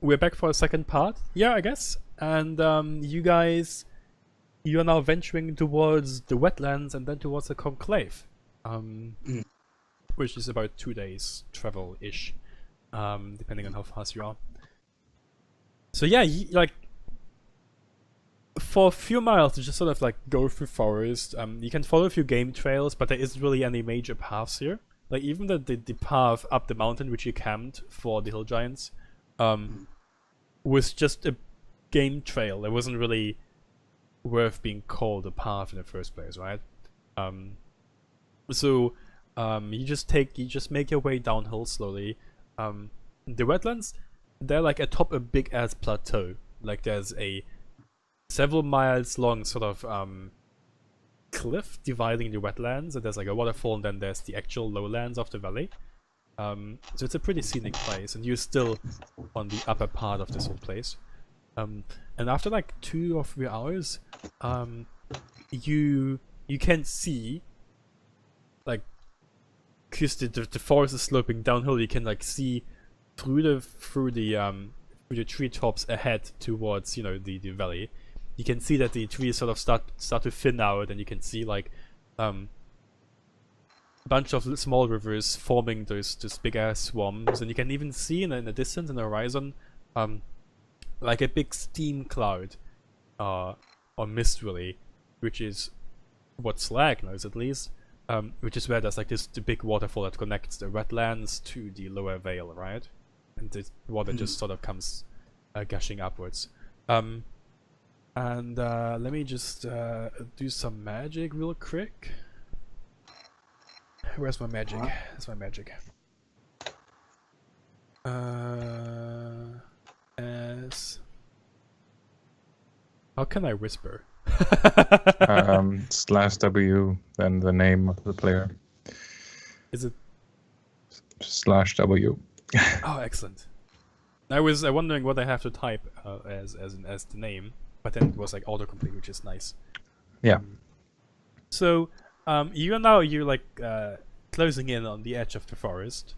we're back for a second part. Yeah, I guess. And you are now venturing towards the wetlands and then towards the conclave, Mm. which is about 2 days travel-ish, depending on how fast you are. So yeah, like for a few miles, you just sort of like go through forest. You can follow a few game trails, but there isn't really any major paths here. Like even the path up the mountain, which you camped for the hill giants, was just a game trail. It wasn't really worth being called a path in the first place, right? So you just make your way downhill slowly. The wetlands, they're like atop a big ass plateau. Like there's a several miles long sort of cliff dividing the wetlands, and there's like a waterfall, and then there's the actual lowlands of the valley. So it's a pretty scenic place, and you're still on the upper part of this whole place. And after like 2 or 3 hours, you can see, like, because the forest is sloping downhill, you can like see through the treetops ahead towards the valley. You can see that the trees sort of start to thin out, and you can see like bunch of small rivers forming those big ass swamps, and you can even see in the distance, in the horizon, like a big steam cloud, or mist really, which is what Slag knows at least, which is where there's like the big waterfall that connects the wetlands to the lower vale, right? And the water just sort of comes gushing upwards. And let me just do some magic real quick. Where's my magic? That's my magic. As how can I whisper? /W, then the name of the player. Is it /W? Oh, excellent. I was wondering what I have to type as the name, but then it was like autocomplete, which is nice. Yeah. So you're like closing in on the edge of the forest,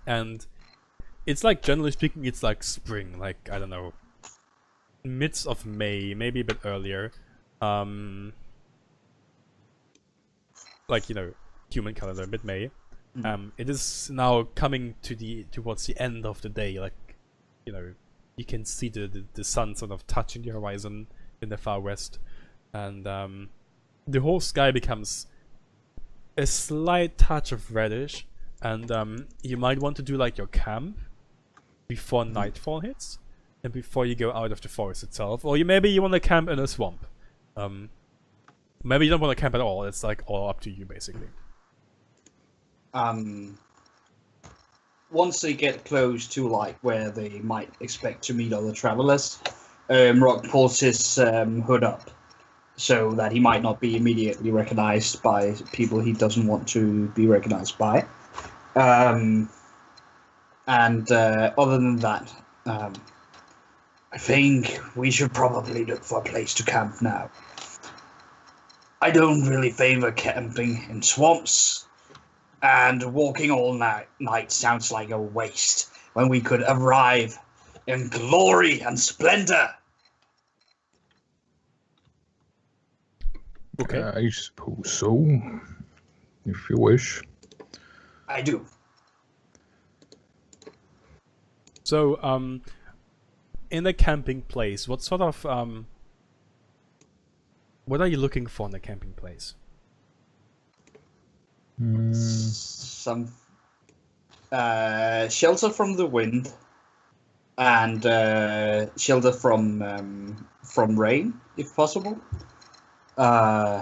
and it's like, generally speaking, it's like spring, like, I don't know, midst of May, maybe a bit earlier. Like, human calendar, mid-May. It is now coming towards the end of the day. Like, you can see the sun sort of touching the horizon in the far west, and the whole sky becomes a slight touch of reddish, and you might want to do like your camp before nightfall hits, and before you go out of the forest itself, or maybe you want to camp in a swamp. Maybe you don't want to camp at all. It's like all up to you, basically. Once they get close to like where they might expect to meet other travelers, Rock pulls his hood up so that he might not be immediately recognized by people he doesn't want to be recognized by. And other than that, I think we should probably look for a place to camp now. I don't really favor camping in swamps, and walking all night sounds like a waste when we could arrive in glory and splendor. Okay. I suppose so, if you wish. I do. So, in a camping place, what sort of what are you looking for in a camping place? Some shelter from the wind, and shelter from rain, if possible. And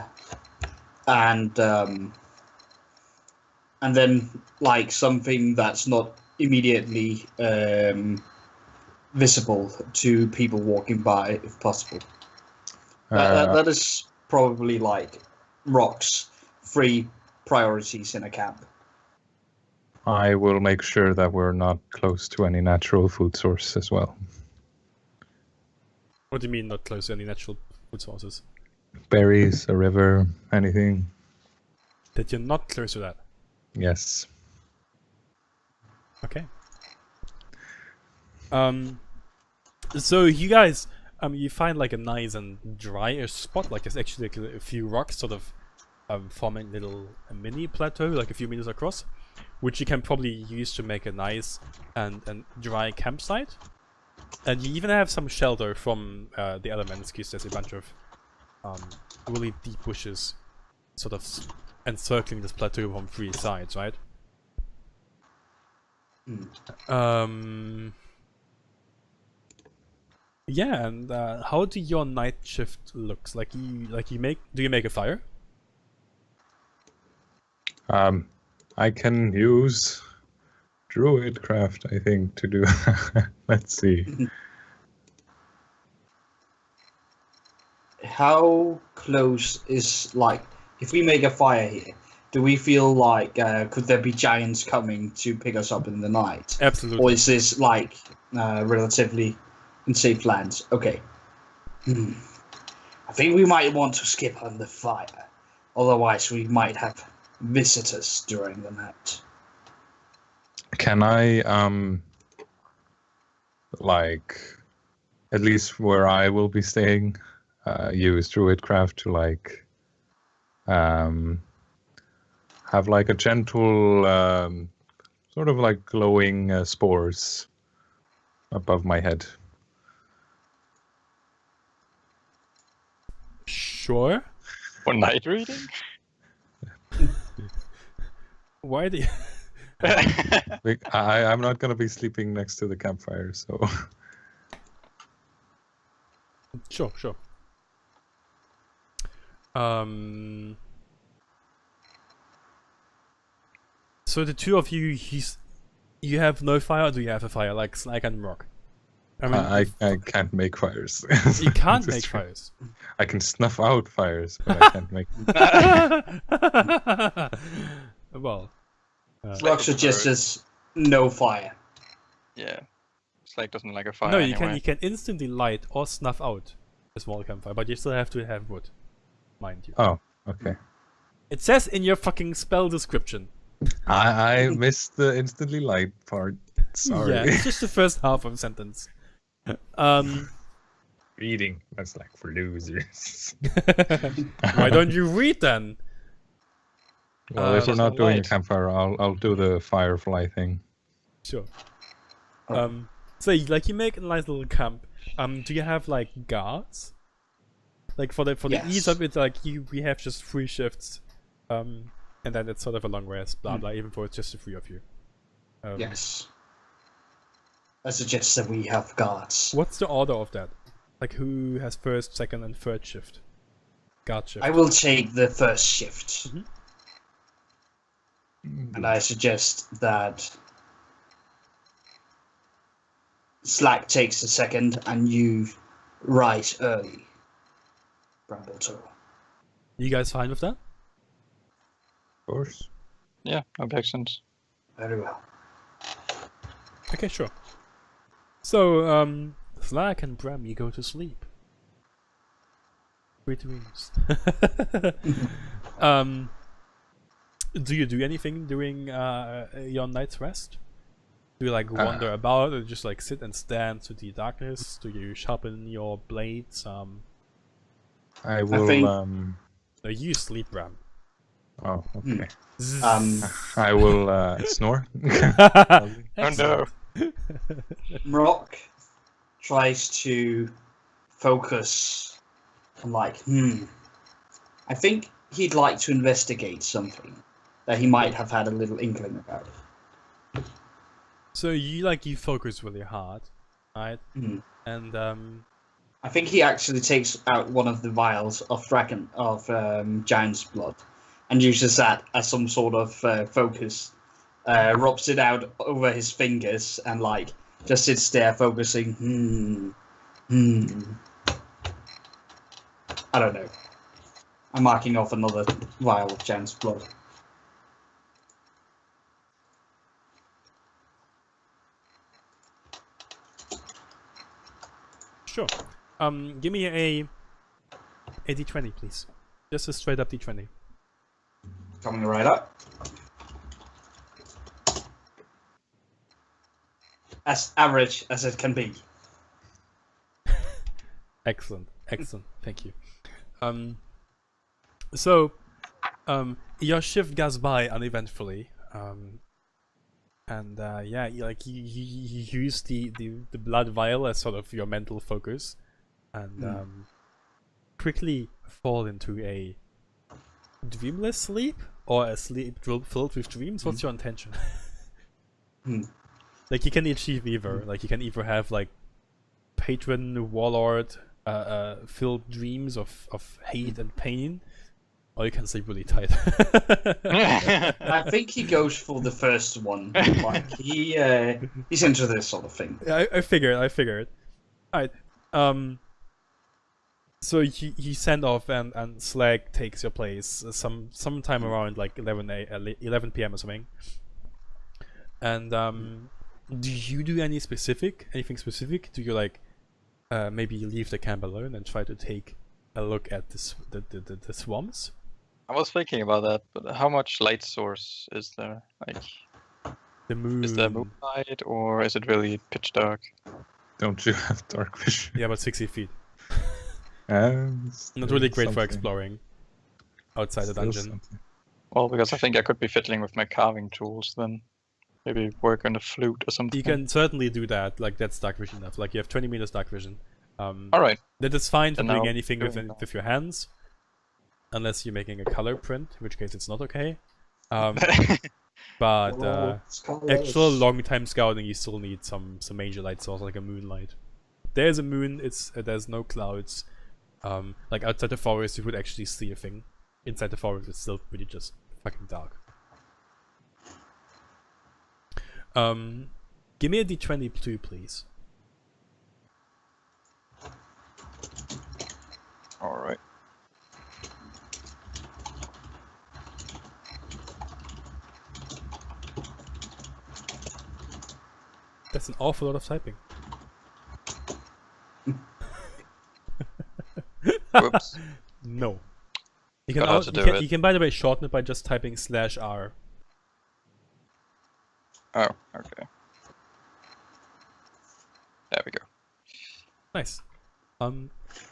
then like something that's not immediately visible to people walking by, if possible. That is probably like Rock's 3 priorities in a camp. I will make sure that we're not close to any natural food source as well. What do you mean not close to any natural food sources? Berries, a river, anything. That you're not close to that? Yes. Okay. So you guys, you find like a nice and dry spot. Like it's actually like a few rocks, sort of, forming a mini plateau, like a few meters across, which you can probably use to make a nice and dry campsite. And you even have some shelter from the elements, because there's a bunch of really deep bushes, sort of encircling this plateau from three sides, right? Yeah, and how do your night shift looks? Like do you make a fire? I can use Druidcraft, I think, to do. Let's see. How close is, like, if we make a fire here, do we feel like could there be giants coming to pick us up in the night? Absolutely. Or is this like relatively in safe lands? Okay. I think we might want to skip on the fire. Otherwise, we might have visitors during the night. Can I, like, at least where I will be staying, use Druidcraft to, like, have, like, a gentle, sort of like glowing spores above my head? Sure. For night reading? Why do you... I'm not gonna be sleeping next to the campfire, so... Sure. So the two of you, you have no fire, or do you have a fire, like Snake and Rock? I mean, I can't make fires. you can't This is make true. fires. I can snuff out fires, but I can't make Well, Rock suggests no fire. Yeah. Slake doesn't like a fire no, you anyway. can instantly light or snuff out a small campfire, but you still have to have wood, mind you. Oh, okay. It says in your fucking spell description. I missed the instantly light part. Sorry. Yeah, it's just the first half of a sentence. Reading, that's like for losers. Why don't you read then? Well, if we're Just not the doing a light. campfire, I'll do the firefly thing. Sure. So like you make a nice little camp. Do you have like guards? Like for the Yes. ease of it, like we have just 3 shifts, and then it's sort of a long rest, blah blah. Even though it's just the 3 of you. Yes. I suggest that we have guards. What's the order of that? Like who has first, second, and third shift? Guard shift. I will take the first shift. And I suggest that Slack takes the second and you rise early. Brambletore. You guys fine with that? Of course. Yeah, objections. Very well. Okay, sure. So, Slack and Bram, you go to sleep. Sweet dreams. Do you do anything during your night's rest? Do you like wander about, or just like sit and stand to the darkness? Do you sharpen your blades? I will. think- No, you sleep, Bram. Oh, okay. Um, I will snore. Oh no. Rock tries to focus on, like, I think he'd like to investigate something that he might have had a little inkling about. So you focus really hard, right? Mhm. And I think he actually takes out one of the vials of giant's blood and uses that as some sort of focus. Rubs it out over his fingers and like just sits there focusing. I don't know. I'm marking off another vial of giant's blood. sure. Give me a d20, please. Just a straight up d20. Coming right up. as average as it can be. Excellent, excellent. Thank you. So, your shift goes by uneventfully. And yeah, you use the blood vial as sort of your mental focus, and quickly fall into a dreamless sleep or a sleep filled with dreams. What's your intention? Like you can achieve either. Like you can either have like patron warlord filled dreams of hate and pain, or you can sleep really tight. I think he goes for the first one. Like he's into this sort of thing. Yeah, I figured. Alright. So you send off and Slag takes your place sometime around like 11 p.m. or something. And do you do anything specific? Do you like maybe leave the camp alone and try to take a look at the swamps? I was thinking about that, but how much light source is there? Like, The moon. is there moonlight or is it really pitch dark? Don't you have dark vision? Yeah, about 60 feet. It's Not really great for something. exploring outside the Still dungeon. something. Well, because I think I could be fiddling with my carving tools then. Maybe work on the flute or something. You can certainly do that. Like that's dark vision enough. Like you have 20 meters dark vision. Alright. That is fine for Then doing I'll anything do with it now. with your hands, unless you're making a color print, in which case it's not okay. But actual long time scouting, you still need some major light source, like a moonlight. There's a moon. There's no clouds. Like outside the forest, you would actually see a thing. Inside the forest, it's still really just fucking dark. Give me a d22, please. Alright. That's an awful lot of typing. Whoops. No. You can, Forgot to do it. you can by the way shorten it by just typing /r. Oh, okay. There we go. Nice.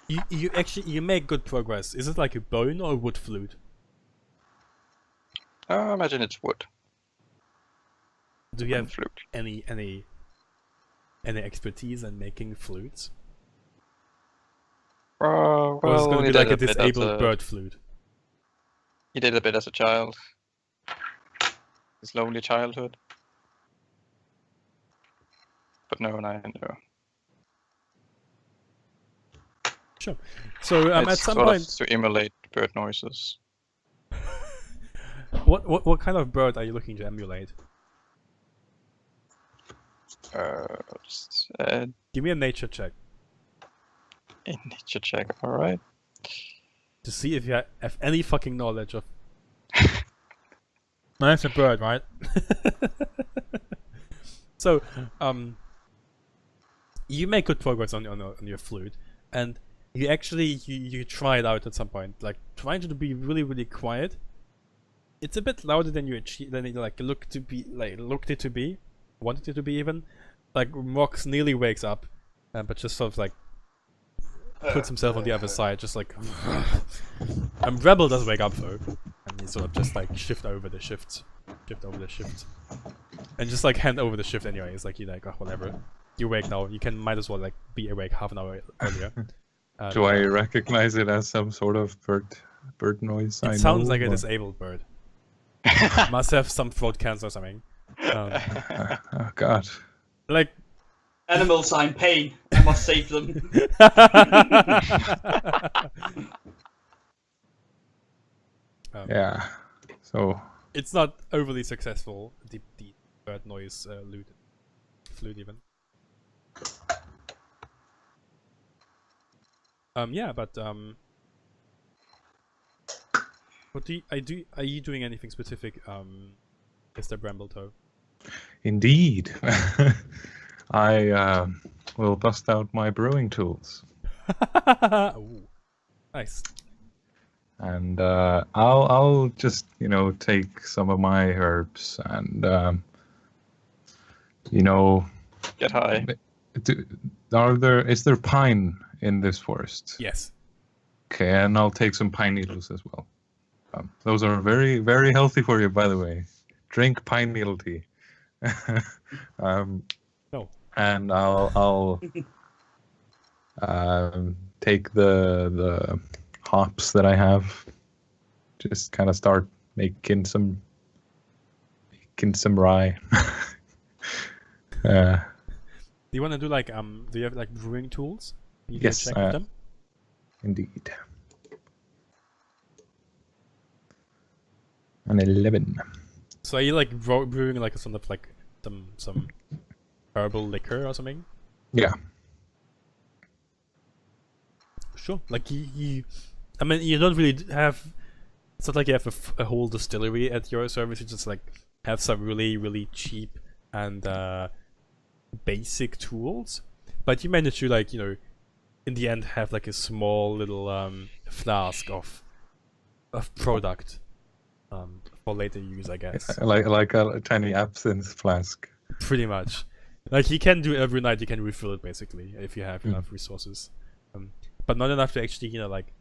You actually make good progress. Is it like a bone or a wood flute? I imagine it's wood. Do you have Flute. any expertise in making flutes? Well, Or is it going to he be like did a bit as disabled bird flute? He did a bit as a child. His lonely childhood. But no, no. Sure. So at It's some sort point, of to emulate bird noises. what kind of bird are you looking to emulate? Just, Give me a nature check a nature check, alright. to see if you have any fucking knowledge of. No, it's a bird, right? So, you make good progress on your flute, and you actually you try it out at some point, like trying to be really quiet. It's a bit louder than you wanted it to be even. Like Mox nearly wakes up, but just sort of like puts himself on the other side, just like. And Rebel does wake up though, and he sort of just like shift over the shift, and just like hand over the shift anyway. It's like you're like, oh, whatever. You awake now. You might as well like be awake half an hour earlier. Do I recognize it as some sort of bird noise? It sounds like a disabled bird. Must have some throat cancer or something. Oh God. Like Animals are in pain. I must save them. Yeah. So it's not overly successful. The bird noise flute even. Yeah, but what are you doing anything specific, Mr. Brambletoe? indeed, I will bust out my brewing tools, Ooh, nice. and I'll just take some of my herbs and get high. Is there pine in this forest? Yes. Okay, and I'll take some pine needles as well. Those are very, very healthy for you, by the way. Drink pine needle tea. No. And I'll take the hops that I have. Just kind of start making some rye. Do you want to do like do you have like brewing tools? You Yes, check with them. Indeed. An 11. So are you like brewing like a sort of like some herbal liquor or something? Yeah. Sure. Like you I mean, you don't really have. It's not like you have a whole distillery at your service. You just like have some really, really cheap and basic tools. But you manage to like, you know, in the end have like a small little flask of product for later use, I guess. Like a tiny absinthe flask. Pretty much. Like you can do it every night. You can refill it basically if you have enough resources, but not enough to actually, you know, like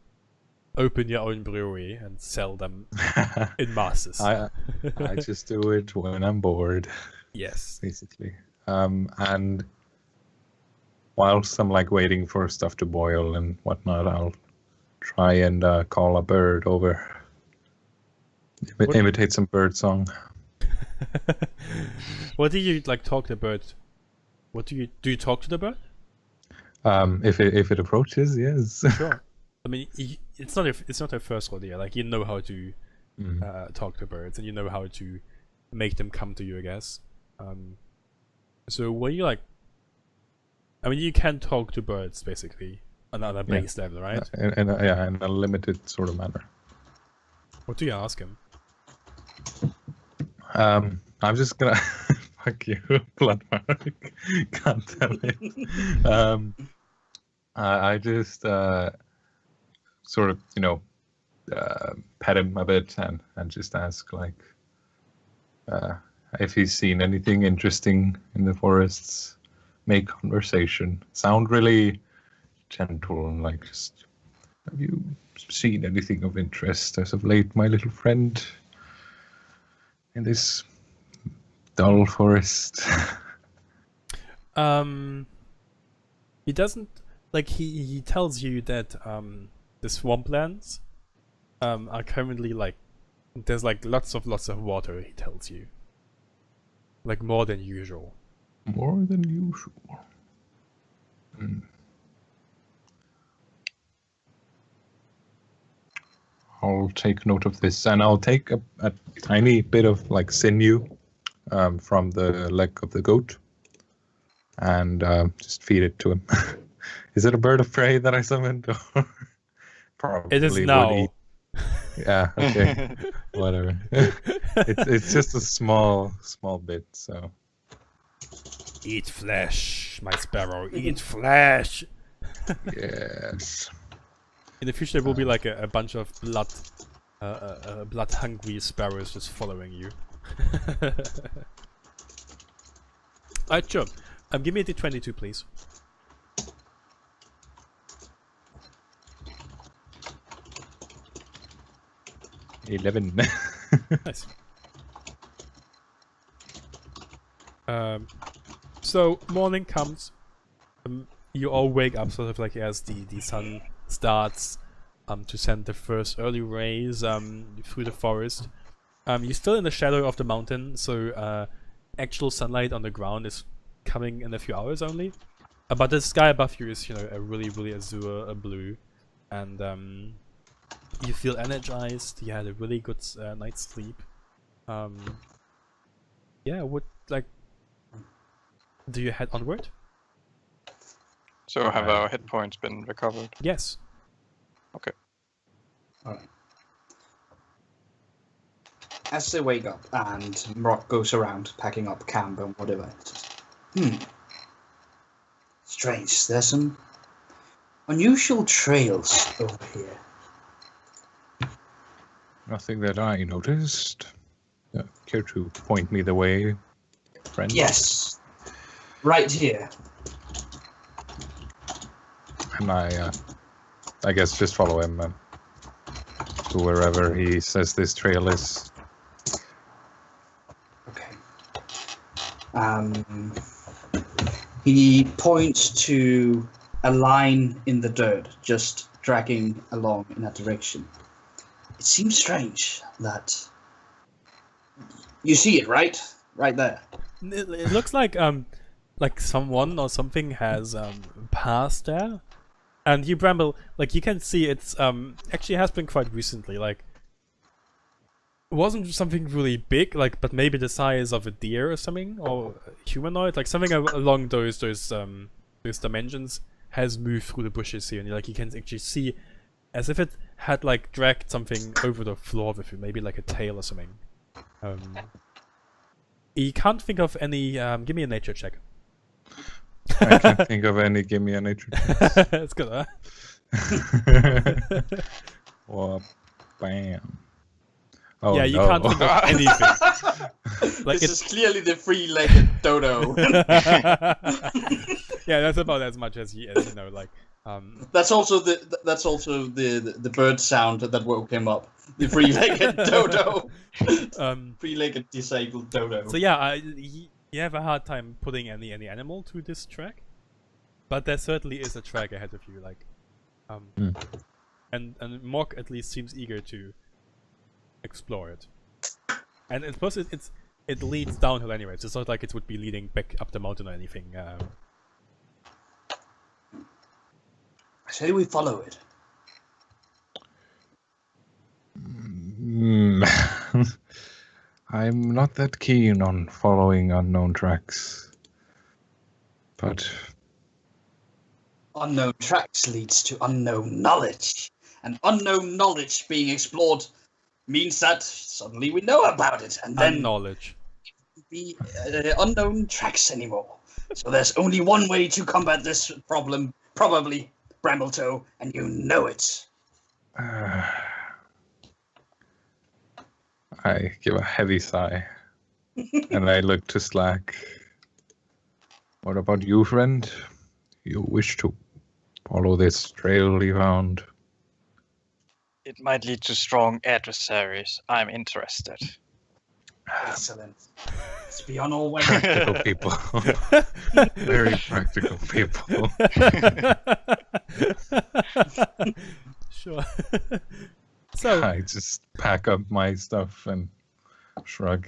open your own brewery and sell them in masses. I just do it when I'm bored. Yes. Basically. And whilst I'm like waiting for stuff to boil and whatnot, I'll try and call a bird over. Imitate some bird song. What do you like talk to the bird? What do you talk to the bird? If it approaches, yes. Sure. I mean, it's not a first rodeo. Like you know how to talk to birds, and you know how to make them come to you, I guess. So what you like? I mean, you can talk to birds basically on a base level, right? In a limited sort of manner. What do you ask him? I'm just gonna fuck you, Bloodmark. Can't tell it. I just sort of, you know, pet him a bit and just ask like if he's seen anything interesting in the forests. Make conversation. Sound really gentle and like just. Have you seen anything of interest as of late, my little friend? In this dull forest. He doesn't like he tells you that the swamplands are currently like there's like lots of water, he tells you. Like more than usual. More than usual. I'll take note of this, and I'll take a tiny bit of like sinew from the leg of the goat, and just feed it to him. Is it a bird of prey that I summoned? Probably it is now. Yeah. Okay. Whatever. It's just a small bit. So. Eat flesh, my sparrow. Eat flesh. Yes. In the future, there will be like a bunch of blood-hungry sparrows just following you. Alright, sure. Give me the 22, please. $11. Nice. So morning comes. You all wake up sort of like as the sun starts to send the first early rays through the forest. You're still in the shadow of the mountain, so actual sunlight on the ground is coming in a few hours only. But the sky above you is, you know, a really azure blue, and you feel energized. You had a really good night's sleep. Yeah, do you head onward? So have our hit points been recovered? Yes. Okay. Alright. As they wake up and Rock goes around packing up camp and whatever. Strange, there's some unusual trails over here. Nothing that I noticed. Care to point me the way, friend? Yes. Right here. And I guess just follow him to wherever he says this trail is. Okay. He points to a line in the dirt, just dragging along in that direction. It seems strange that you see it, right? Right there. It looks like someone or something has passed there, and you Bramble, like you can see it's actually has been quite recently. Like it wasn't something really big, like but maybe the size of a deer or something, or humanoid, like something along those dimensions has moved through the bushes here, and like you can actually see as if it had like dragged something over the floor with it, maybe like a tail or something. You can't think of any. Give me a nature check. I can't think of any. Give me a nature check. It's good, huh? Well, bam. Oh, yeah, you no. can't think of anything. Like this is clearly the three-legged dodo. Yeah, that's about as much as you know. Like, That's also the bird sound that woke him up. The three-legged dodo. Three-legged disabled dodo. So yeah, you have a hard time putting any animal to this track, but there certainly is a track ahead of you. Like, and Mork at least seems eager to explore it. And I suppose it leads downhill anyway. So it's not like it would be leading back up the mountain or anything. I say we follow it. I'm not that keen on following unknown tracks. But Unknown tracks leads to unknown knowledge. And unknown knowledge being explored means that suddenly we know about it. And then knowledge. be unknown tracks anymore. So there's only one way to combat this problem, probably, Brambletoe, and you know it. I give a heavy sigh, and I look to Slack. What about you, friend? You wish to follow this trail you found? It might lead to strong adversaries. I'm interested. Excellent. It's beyond all way. Practical people. Very practical people. Sure. So I just pack up my stuff and shrug.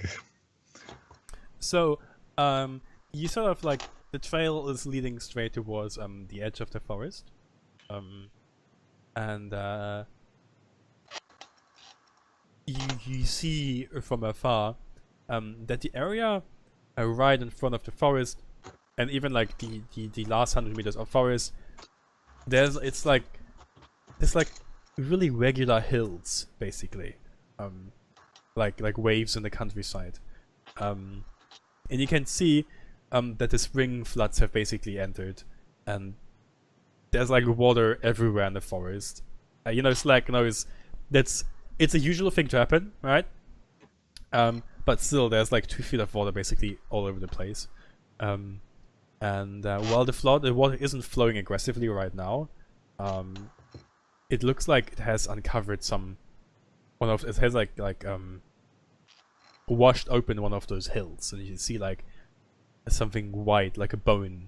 So, you sort of like the trail is leading straight towards the edge of the forest, and you see from afar that the area right in front of the forest, and even like the last 100 meters of forest, it's like really regular hills basically, like waves in the countryside, and you can see that the spring floods have basically entered, and there's like water everywhere in the forest. You know, Slack knows it's a usual thing to happen, right? But still, there's like 2 feet of water basically all over the place. And while the water isn't flowing aggressively right now, it looks like it has uncovered it has washed open one of those hills, and you can see like something white, like a bone,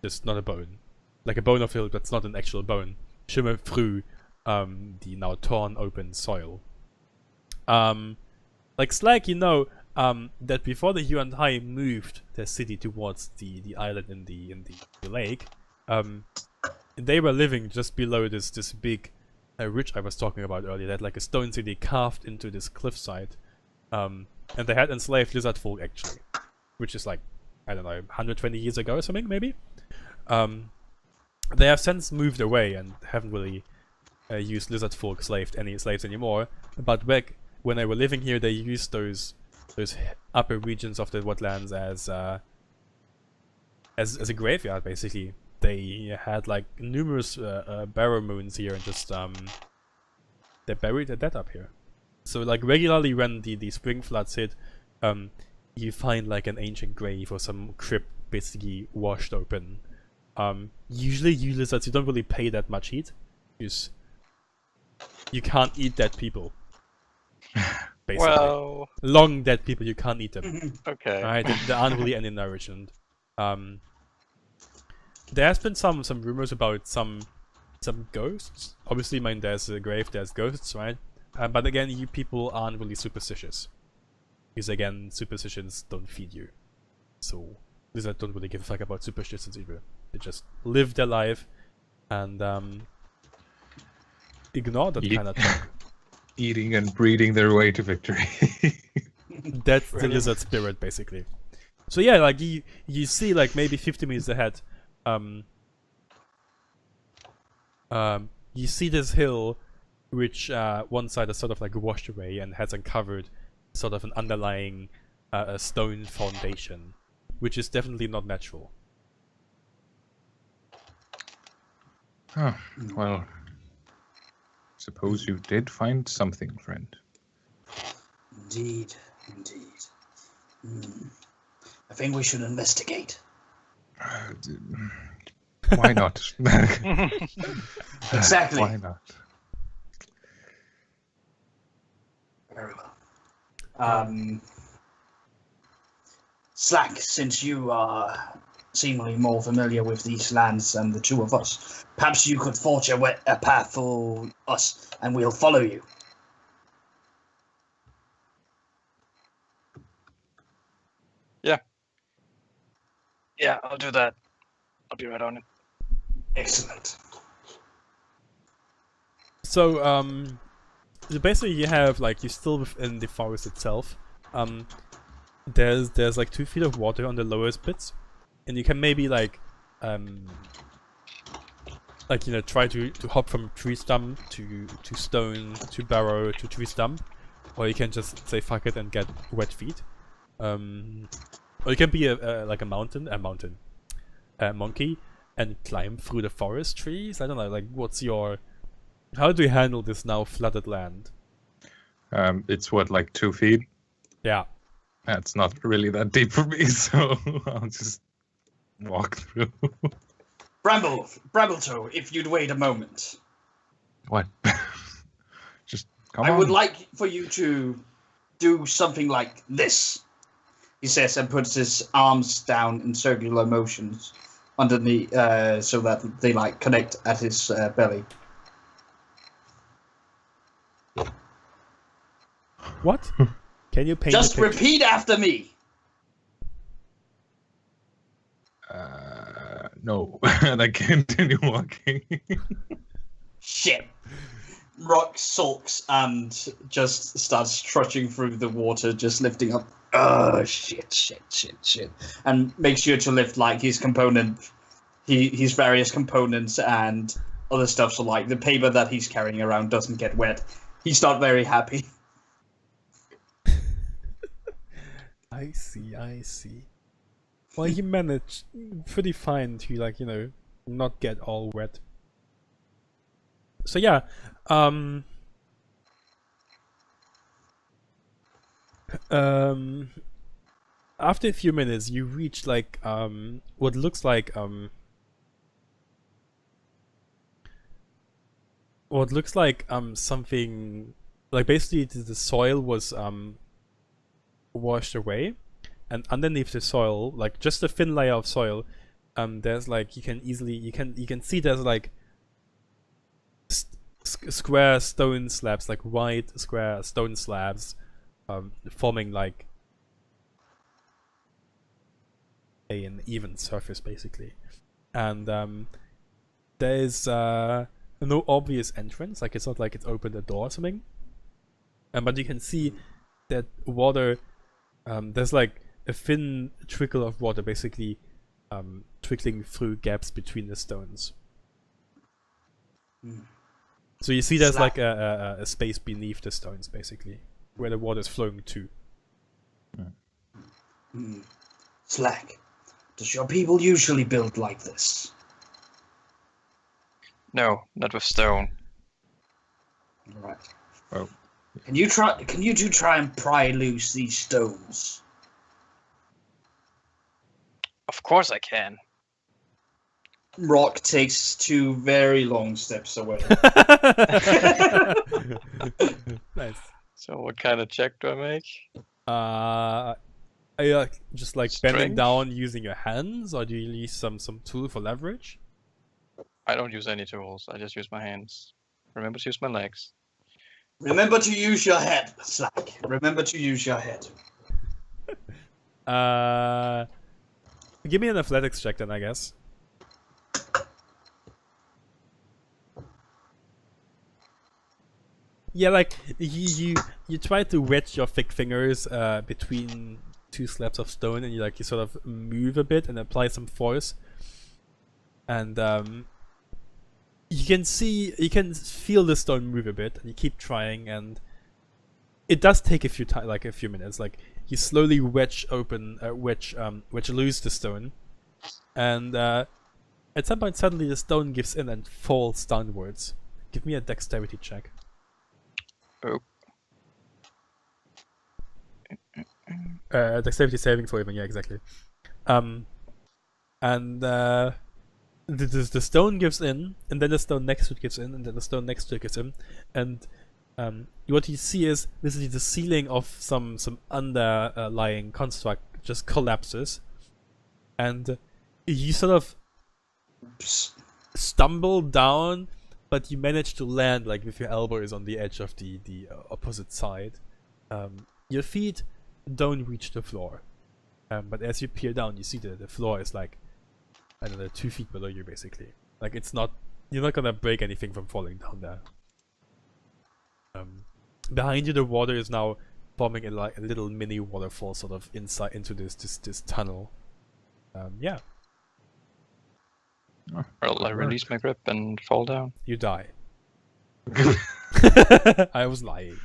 just not a bone, like a bone of hill that's not an actual bone, shimmer through the now torn open soil. Like Slag, you know that before the Yuan-Tai moved their city towards the island in the lake, they were living just below this big ridge I was talking about earlier. They had like a stone city carved into this cliffside, and they had enslaved lizard folk actually, which is like, I don't know, 120 years ago or something maybe. They have since moved away and haven't really used lizard folk slaves anymore. But back when they were living here, they used those upper regions of the wetlands as a graveyard basically. They had like numerous barrow moons here, and just they buried their dead up here. So like regularly when the spring floods hit, you find like an ancient grave or some crypt basically washed open. Usually you lizards, you don't really pay that much heat, because you can't eat dead people. Basically. Well, Long dead people, you can't eat them. okay. Alright, there aren't really any nourishment. There has been some rumors about some ghosts. Obviously, I mean, there's a grave, there's ghosts, right? But again, you people aren't really superstitious. Because again, superstitions don't feed you. So, lizards don't really give a fuck about superstitions either. They just live their life and ignore that kind of talk. Eating and breeding their way to victory. That's the lizard spirit, basically. So yeah, like you see, like maybe 50 meters ahead, you see this hill, which one side is sort of like washed away and has uncovered sort of an underlying stone foundation, which is definitely not natural. Oh, well, suppose you did find something, friend. Indeed. I think we should investigate. Why not? Exactly. Why not? Very well. Slack, since you are seemingly more familiar with these lands than the two of us, perhaps you could forge a path for us, and we'll follow you. Yeah, I'll do that. I'll be right on it. Excellent. So so basically you have like you're still within the forest itself. There's like 2 feet of water on the lowest bits, and you can maybe like you know, try to hop from tree stump to stone to barrow to tree stump, or you can just say fuck it and get wet feet. Or you can be like a monkey and climb through the forest trees. I don't know, like how do you handle this now flooded land? It's what, like 2 feet? Yeah. That's not really that deep for me, so I'll just walk through. Brambletoe, if you'd wait a moment. What? Just come I on. would like for you to do something like this, he says, and puts his arms down in circular motions underneath, so that they like connect at his belly. What? Can you paint Just a picture? repeat after me. No, and I continue walking. Shit. Rock sulks and just starts trudging through the water, just lifting up. Oh, shit. And make sure to lift like his his various components and other stuff. So like the paper that he's carrying around doesn't get wet. He's not very happy. I see. Well, you managed pretty fine to, like, you know, not get all wet. So yeah, after a few minutes, you reach like what looks like something like basically the soil was washed away, and underneath the soil, like just a thin layer of soil, there's like you can see there's like square stone slabs, like white square stone slabs, forming like an even surface basically, and there's no obvious entrance, like it's not like it's opened a door or something, but you can see that water, there's like a thin trickle of water basically trickling through gaps between the stones. So you see there's like a space beneath the stones basically, where the water is flowing to. Slack, does your people usually build like this? No, not with stone. Right. Oh. Can you try and pry loose these stones? Of course I can. Rock takes 2 very long steps away. Nice. So what kind of check do I make? Are you just bending Strength? down using your hands, or do you use some tool for leverage? I don't use any tools. I just use my hands. Remember to use my legs. Remember to use your head, Slack. Remember to use your head. Give me an athletics check then, I guess. Yeah, like you try to wedge your thick fingers between 2 slabs of stone, and you sort of move a bit and apply some force, and you can feel the stone move a bit, and you keep trying, and it does take a few minutes. Like you slowly wedge loose the stone, and at some point suddenly the stone gives in and falls downwards. Give me a dexterity check. Oh. Dexterity saving throw even, yeah, exactly. And the stone gives in, and then the stone next to it gives in, and then the stone next to it gives in, and what you see is basically the ceiling of some underlying construct just collapses, and you sort of stumble down, but you manage to land with your elbow is on the edge of the opposite side. Your feet don't reach the floor, but as you peer down, you see the floor is I don't know, 2 feet below you basically. It's not, you're not gonna break anything from falling down there. Behind you, the water is now forming a little mini waterfall sort of inside into this tunnel. Yeah. Well, I release my grip and fall down. You die. I was lying.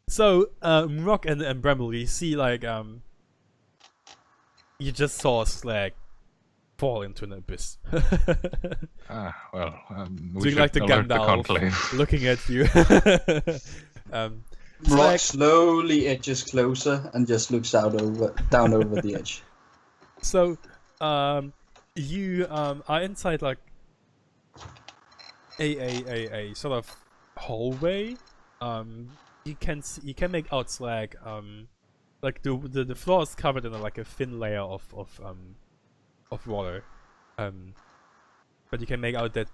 So, Rock and Bramble, you see you just saw Slag fall into an abyss. Well, we Doing should the alert the Gandalf, conclave. looking at you. Rock slowly edges closer and just looks down over the edge. So, you are inside a sort of hallway. You can make out Slag. The floor is covered in a thin layer of water. But you can make out that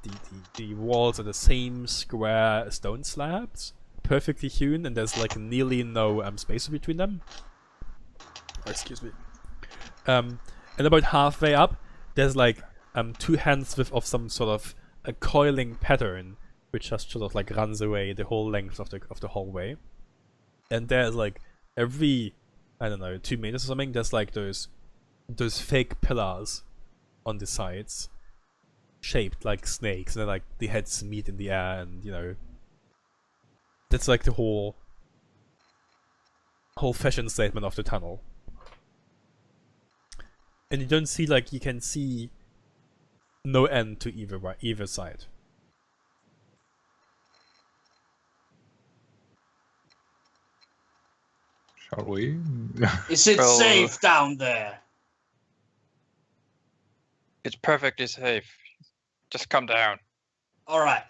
the walls are the same square stone slabs, perfectly hewn, and there's nearly no space between them. Oh, excuse me. And about halfway up, there's 2 hands of some sort of a coiling pattern, which just sort of runs away the whole length of the hallway. And there's every, I don't know, 2 meters or something, there's those fake pillars on the sides, shaped like snakes, and then the heads meet in the air, and that's the whole fashion statement of the tunnel. And you don't see you can see no end to either side. Shall we? Is it Well, safe down there? It's perfectly safe. Just come down. All right.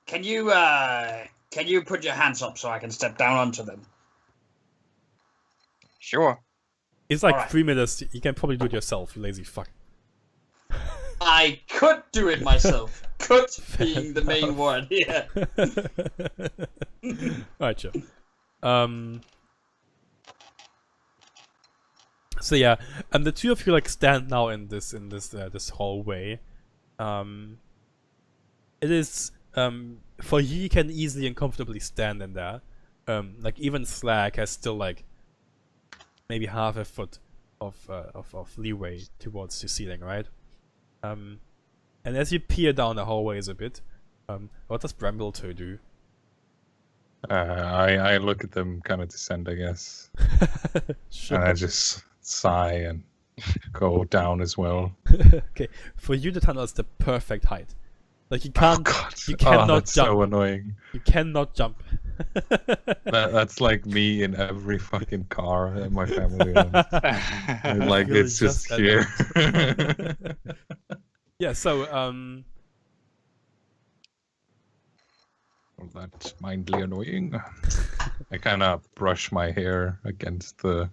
Can you put your hands up so I can step down onto them? Sure. It's Alright. 3 minutes. You can probably do it yourself, you lazy fuck. I could do it myself. Could being the main word here. Alright, sure. So yeah, and the 2 of you stand now in this hallway. It is for you can easily and comfortably stand in there. Even Slag has still maybe half a foot of leeway towards the ceiling, right? And as you peer down the hallways a bit, what does Brambletoe do? I look at them kind of descend, I guess. Sure. And I just sigh and go down as well. Okay, for you the tunnel is the perfect height. You can't, Oh god, you cannot that's jump. so annoying. You cannot jump. That's like me in every fucking car that my family owns. Like, feel it's just here. Yeah, so Oh, that's mindly annoying. I kind of brush my hair against the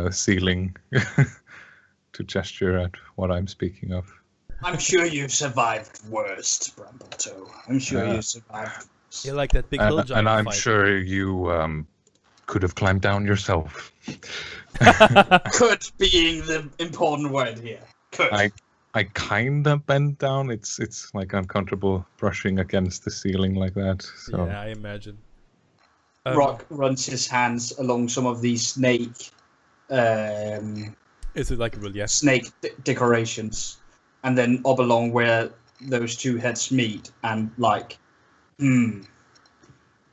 ceiling to gesture at what I'm speaking of. I'm sure you've survived worst, Bramblettoe. I'm sure you've survived. you like that big hill giant And I'm fight. sure you could have climbed down yourself. Could being the important word here. Could. I kinda bent down. It's like uncomfortable brushing against the ceiling like that. So Yeah, I imagine. Rock runs his hands along some of these snake Is it like a relief? snake decorations, and then up along where those two heads meet, and like, do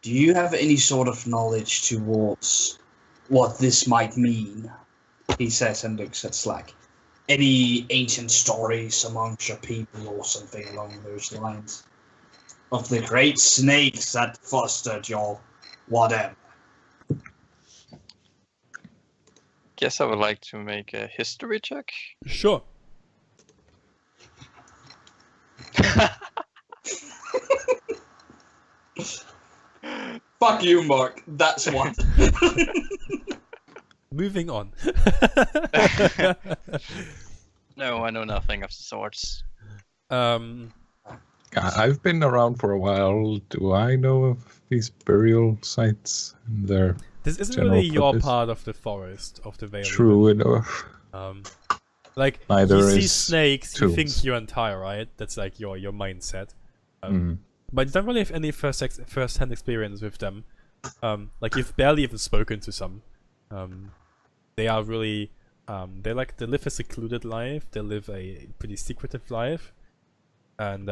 you have any sort of knowledge towards what this might mean? He says and looks at Slack. Any ancient stories amongst your people or something along those lines? Of the great snakes that fostered your whatever. Guess I would like to make a history check. Sure. Fuck you, Mark. That's what. Moving on. No, I know nothing of the sorts. I've been around for a while. Do I know of these burial sites and their This isn't general really your purpose? part of the forest, of the Vale. True enough. Like, Neither you see is snakes, you think tools. you're entire, right? That's like your mindset. But you don't really have any first-hand experience with them. Like, you've barely even spoken to some. They are really... they live a secluded life. They live a pretty secretive life. And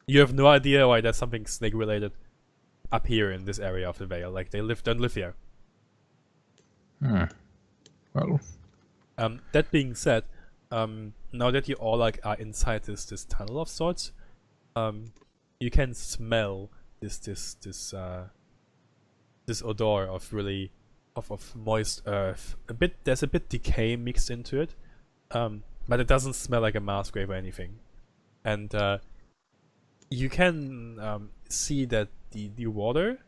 you have no idea why there's something snake-related up here in this area of the Vale. Like, they don't live here. Well, That being said, now that you all like are inside this tunnel of sorts, you can smell this odor of really of moist earth. There's a bit decay mixed into it, but it doesn't smell like a mass grave or anything. And you can see that the water,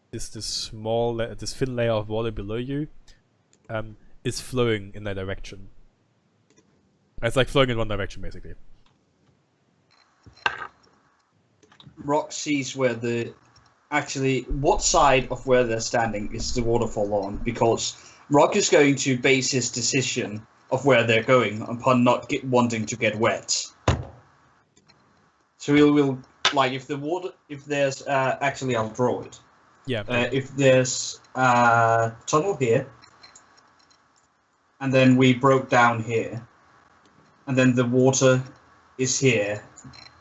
this thin layer of water below you, is flowing in that direction. It's like flowing in one direction, basically. Rock sees where what side of where they're standing is the waterfall on, because Rock is going to base his decision of where they're going upon not wanting to get wet. So we'll like if there's actually I'll draw it. Yeah. If there's a tunnel here, and then we broke down here, and then the water is here,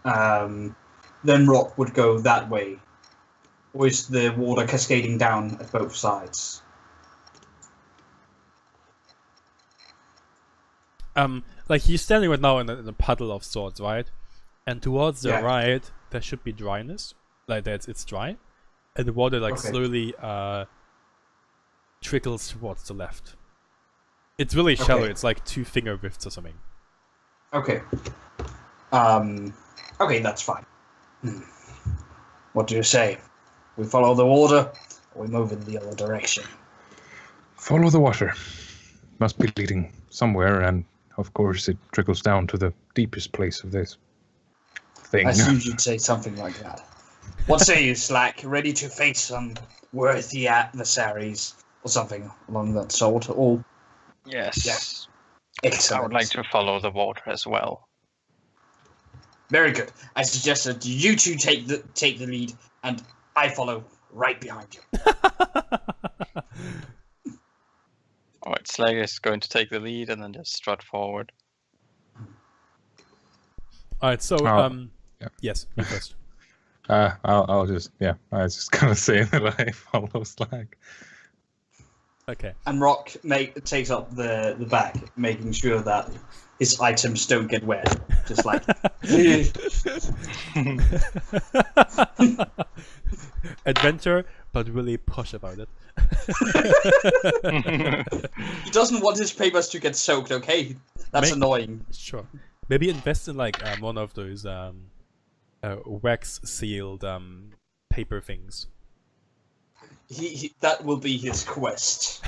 then Rock would go that way. Or is the water cascading down at both sides? Like you're standing right now in a puddle of sorts, right? And towards the Yeah. right, there should be dryness. Like it's dry, and the water slowly trickles towards the left. It's really shallow. Okay. It's like 2 finger widths or something. Okay. Okay, that's fine. What do you say? We follow the water, or we move in the other direction? follow the water. Must be leading somewhere, and of course it trickles down to the deepest place of this thing. I assumed you'd say something like that. What say you, Slack? Ready to face some worthy adversaries, or something along that sort? Or Yes. Yeah. Excellent. I would like to follow the water as well. Very good. I suggest that you two take the lead, and I follow right behind you. Alright, Slag is going to take the lead and then just strut forward. Alright, so yeah. yes, you first. I was just gonna say that I follow Slag. Okay. And Rock takes up the bag, making sure that his items don't get wet. Just like Adventure, but really posh about it. he doesn't want his papers to get soaked. Okay, that's annoying. Sure. Maybe invest in like one of those wax sealed paper things. That will be his quest.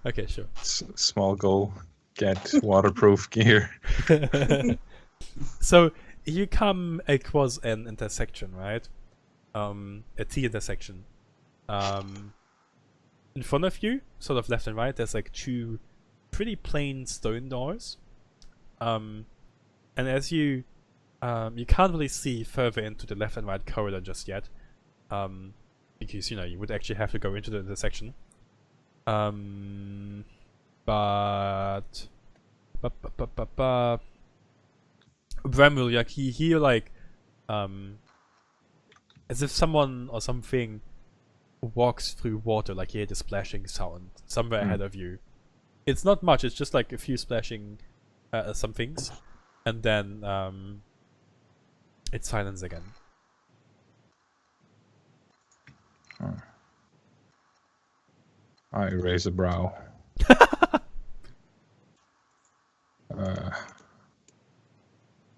Okay, sure. Small goal: get waterproof gear. So you come across an intersection, right? A T intersection. In front of you, sort of left and right, there's like two pretty plain stone doors. And as you can't really see further into the left and right corridor just yet, because you would actually have to go into the intersection. But Bramwell, like he hear like as if someone or something walks through water, like you hear the splashing sound somewhere ahead of you. It's not much, it's just like a few splashing some things, and then it's silence again. I raise a brow.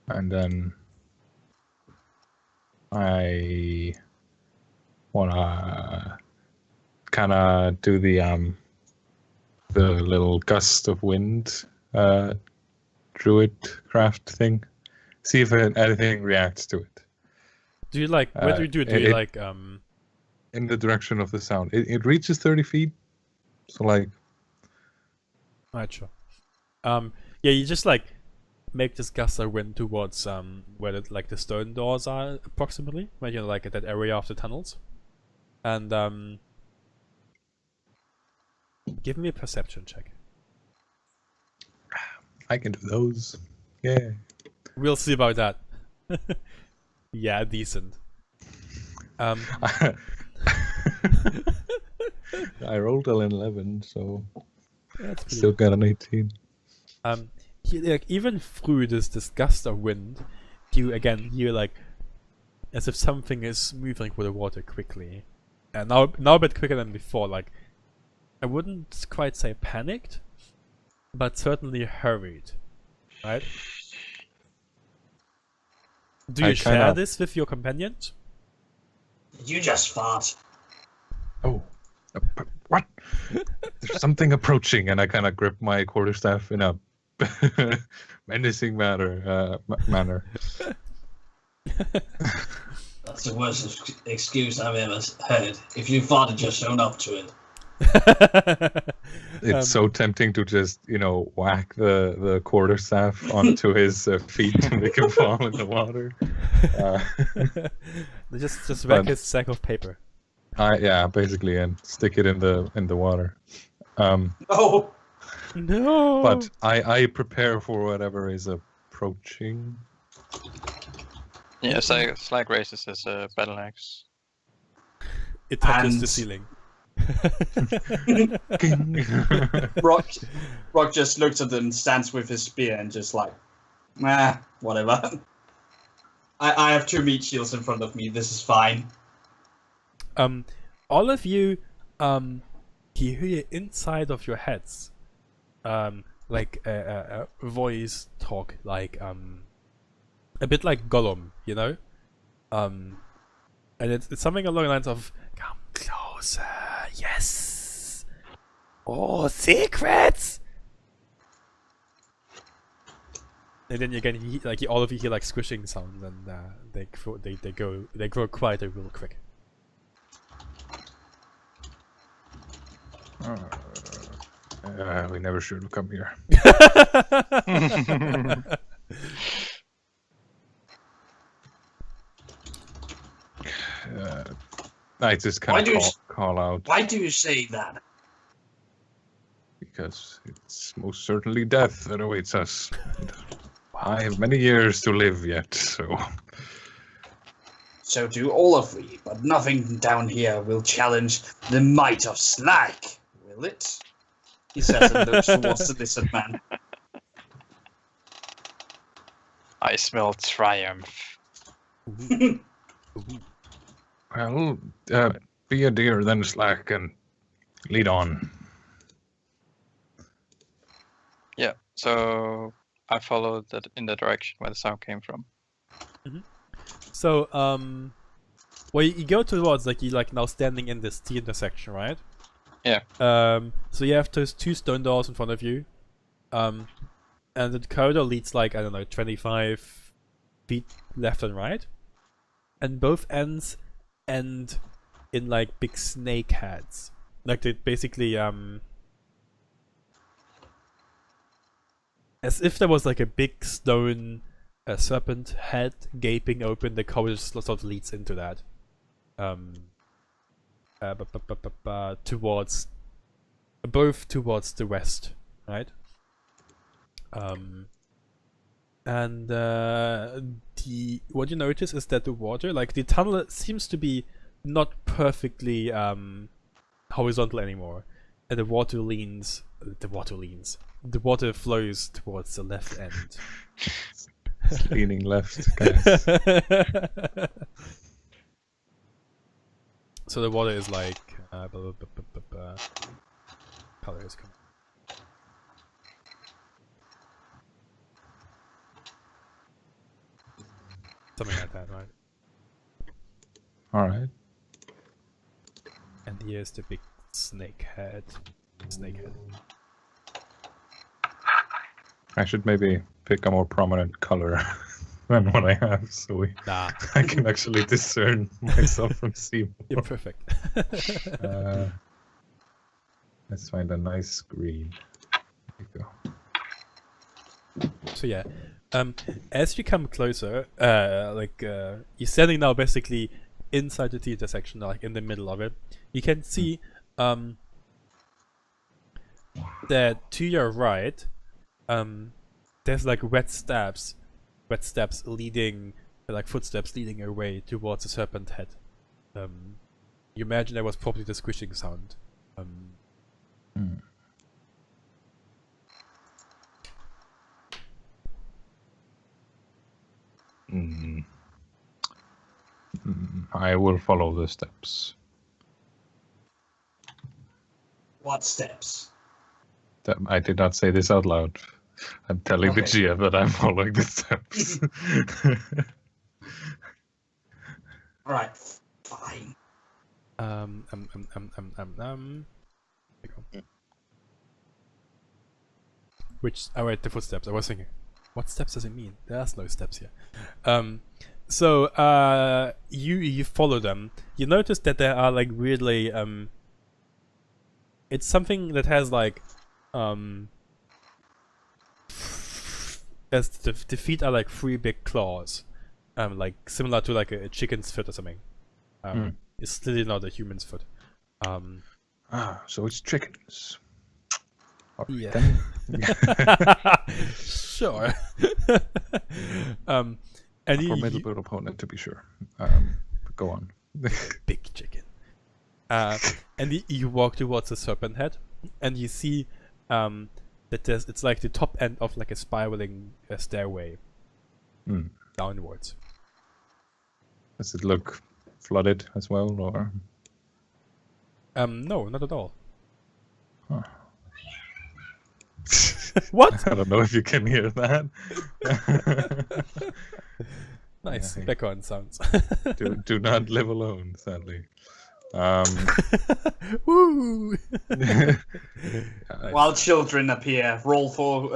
And then I wanna kind of do the little gust of wind druid craft thing. See if anything reacts to it. Do you like? What do you do? Do you like? In the direction of the sound. It reaches 30 feet. So like. Alright, sure. Yeah, you just like make this gust of wind towards where the stone doors are approximately, right? Like at that area of the tunnels, and give me a perception check. I can do those. Yeah. We'll see about that. Yeah, decent. I rolled an 11, so That's still got an 18. Like, even through this gust of wind, you again hear like as if something is moving through the water quickly, and now a bit quicker than before. Like, I wouldn't quite say panicked, but certainly hurried. Right? Do you share this with your companions? You just fart. Oh, what? There's something approaching, and I kind of grip my quarterstaff in a menacing manner. That's the worst excuse I've ever heard. If you farted, just own up to it. It's so tempting to just, whack the quarterstaff onto his feet to make him fall in the water. Just whack his sack of paper. Yeah, basically, and stick it in the water. Oh no! But I prepare for whatever is approaching. Yeah, Slag raises his battle axe. It touches the ceiling. Rock just looks at it and stands with his spear and just like, whatever. I have 2 meat shields in front of me. This is fine. All of you, you hear inside of your heads, like a voice talk, like a bit like Gollum, and it's something along the lines of, "Come closer, yes, oh, secrets." And then again, all of you hear like squishing sounds, and they grow quieter real quick. We never should have come here. I just kind of call out. Why do you say that? Because it's most certainly death that awaits us. I have many years to live yet, so... So do all of we, but nothing down here will challenge the might of Slag. will it? He says and looks towards the lizard man. I smell triumph. Ooh. Well, be a deer then, Slack, and lead on. Yeah, so I followed that in the direction where the sound came from. So, well, you go towards, like, you like now standing in this T intersection, right? Yeah. So you have those 2 stone doors in front of you. And the corridor leads, like, I don't know, 25 feet left and right. And both ends end in, like, big snake heads. Like, they basically, as if there was, like, a big stone serpent head gaping open. The corridor sort of leads into that. Towards both towards the west, right? And what you notice is that the water, like the tunnel, seems to be not perfectly horizontal anymore, and the water flows towards the left end. Leaning left, guys. So the water is like color is coming. Something like that, right? Alright. And here's the big snake head. I should maybe pick a more prominent color than what I have, so Nah, I can actually discern myself from Seymour. you're perfect. Let's find a nice green. There you go. So yeah, as you come closer, you're standing now basically inside the T intersection, like in the middle of it. You can see that to your right, there's like wet steps leading, like footsteps leading away towards the serpent head. You imagine there was probably the squishing sound. I will follow the steps. What steps? I did not say this out loud. I'm telling the Okay. GM that I'm following the steps. Alright, fine. There we go. Which, oh wait, the footsteps. I was thinking, what steps does it mean? There's no steps here. So you follow them. You notice that there are like weirdly it's something that has like as the feet are like 3 big claws, like similar to like a chicken's foot or something. It's still not a human's foot. So it's chickens. All right, Yeah. then. Sure. And A you, formidable opponent, to be sure. But go on. big chicken. And you walk towards the serpent head, and you see that it's like the top end of like a spiraling stairway downwards. Does it look flooded as well, or? No, not at all. Huh. What? I don't know if you can hear that. Nice Yeah. background sounds. do not live alone, sadly. Woo! While children appear, roll for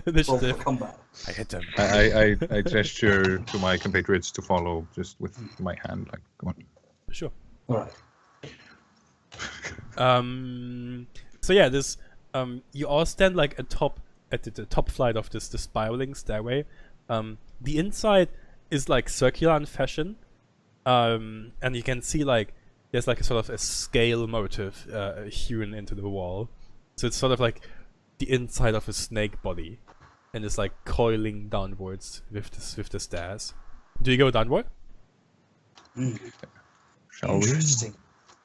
Initiative. combat. I hit them. I gesture to my compatriots to follow just with my hand, like, come on. Sure. Alright. So yeah, this you all stand like at the top flight of this spiraling stairway. The inside is like circular in fashion, and you can see like there's like a sort of a scale motif hewn into the wall. So it's sort of like the inside of a snake body, and it's like coiling downwards with the stairs. Do you go downward? Shall we? Interesting.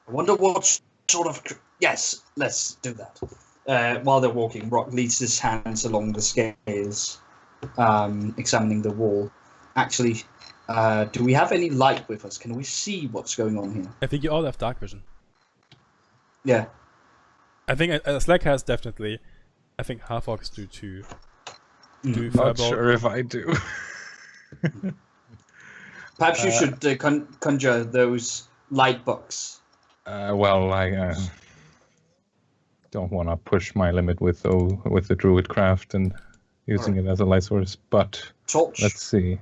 I wonder what sort of... Yes, let's do that. While they're walking, Rock leads his hands along the scales, examining the wall. Actually, do we have any light with us? Can we see what's going on here? I think you all have dark vision. Yeah. I think Slack has definitely. I think half-orcs do too. Do Not fireball. sure if I do. Perhaps you should conjure those light bugs. Well, I don't want to push my limit with the druid craft and using it as a light source, but Torch. let's see.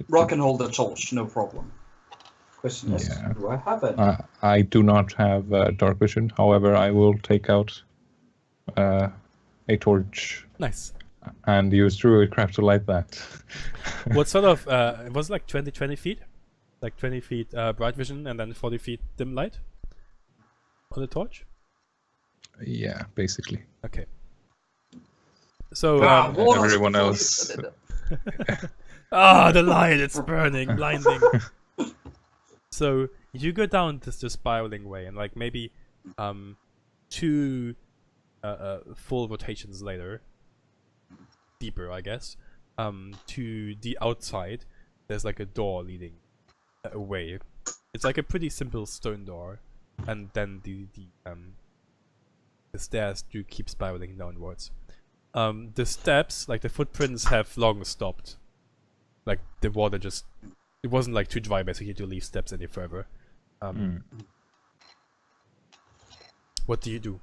Rock can hold a torch, no problem. Question is, Yeah. do I have it? I do not have dark vision. However, I will take out a torch Nice. and use druidcraft to light that. What sort of? It was like 20 feet, like 20 feet bright vision, and then 40 feet dim light on the torch. Yeah, basically. Okay. So everyone else. the light, it's burning, blinding. So you go down this spiraling way, and like maybe 2 full rotations later, deeper I guess, to the outside, there's like a door leading away. It's like a pretty simple stone door, and then the stairs do keep spiraling downwards. The steps, like the footprints, have long stopped. Like the water just, it wasn't like too dry basically to leave steps any further. What do you do?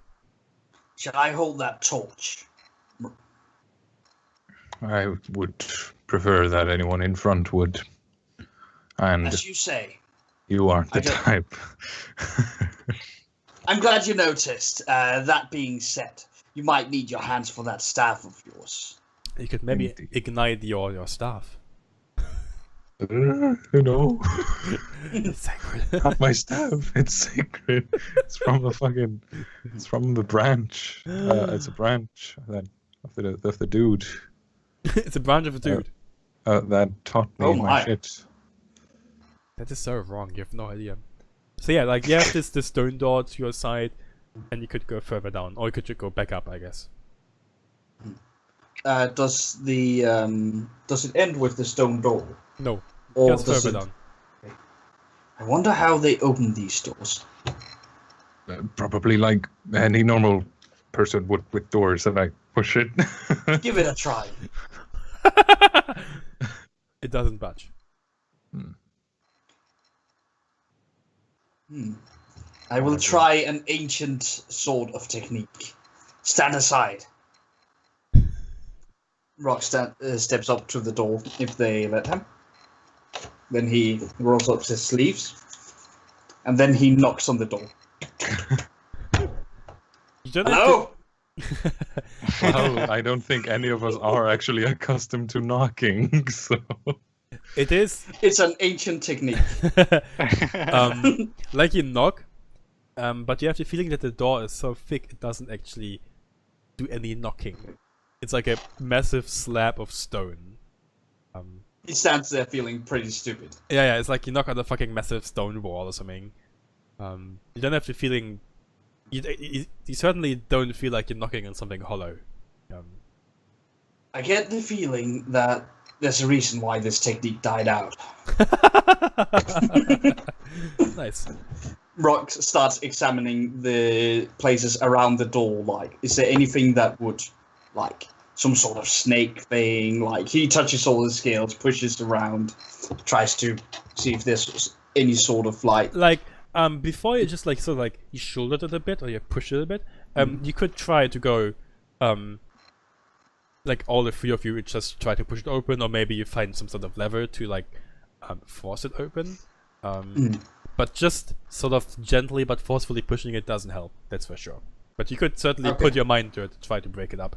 Shall I hold that torch? I would prefer that anyone in front would. And As you say. you aren't the I don't- type. I'm glad you noticed. That being said, you might need your hands for that staff of yours. You could maybe Indeed. ignite your staff. No, It's sacred. not my staff. It's sacred. It's from the fucking. It's from the branch. It's a branch of the dude It's a branch of a dude. that taught me Oh my my. shit. That is so wrong. You have no idea. So yeah, like you have this stone door to your side, and you could go further down, or you could just go back up, I guess. Does it end with the stone door? No, Or just does further it... down. I wonder how they open these doors. Probably like any normal person would with doors, if I push it. Give it a try. It doesn't budge. I will try an ancient sort of technique. Stand aside. Rock steps up to the door if they let him. Then he rolls up his sleeves. And then he knocks on the door. You don't have Hello? Well, I don't think any of us are actually accustomed to knocking, so. It is It's an ancient technique. like you knock, but you have the feeling that the door is so thick it doesn't actually do any knocking. It's like a massive slab of stone. He stands there feeling pretty stupid. Yeah, it's like you knock on a fucking massive stone wall or something. You don't have the feeling. You certainly don't feel like you're knocking on something hollow. I get the feeling that there's a reason why this technique died out. Nice. Rock starts examining the places around the door. Like, is there anything that would, like, some sort of snake thing? Like, he touches all the scales, pushes around, tries to see if there's any sort of like. Before you just like sort of like you shouldered it a bit or you push it a bit, you could try to go, like all the 3 of you would just try to push it open, or maybe you find some sort of lever to like force it open. But just sort of gently but forcefully pushing it doesn't help. That's for sure. But you could certainly Okay. put your mind to it to try to break it up,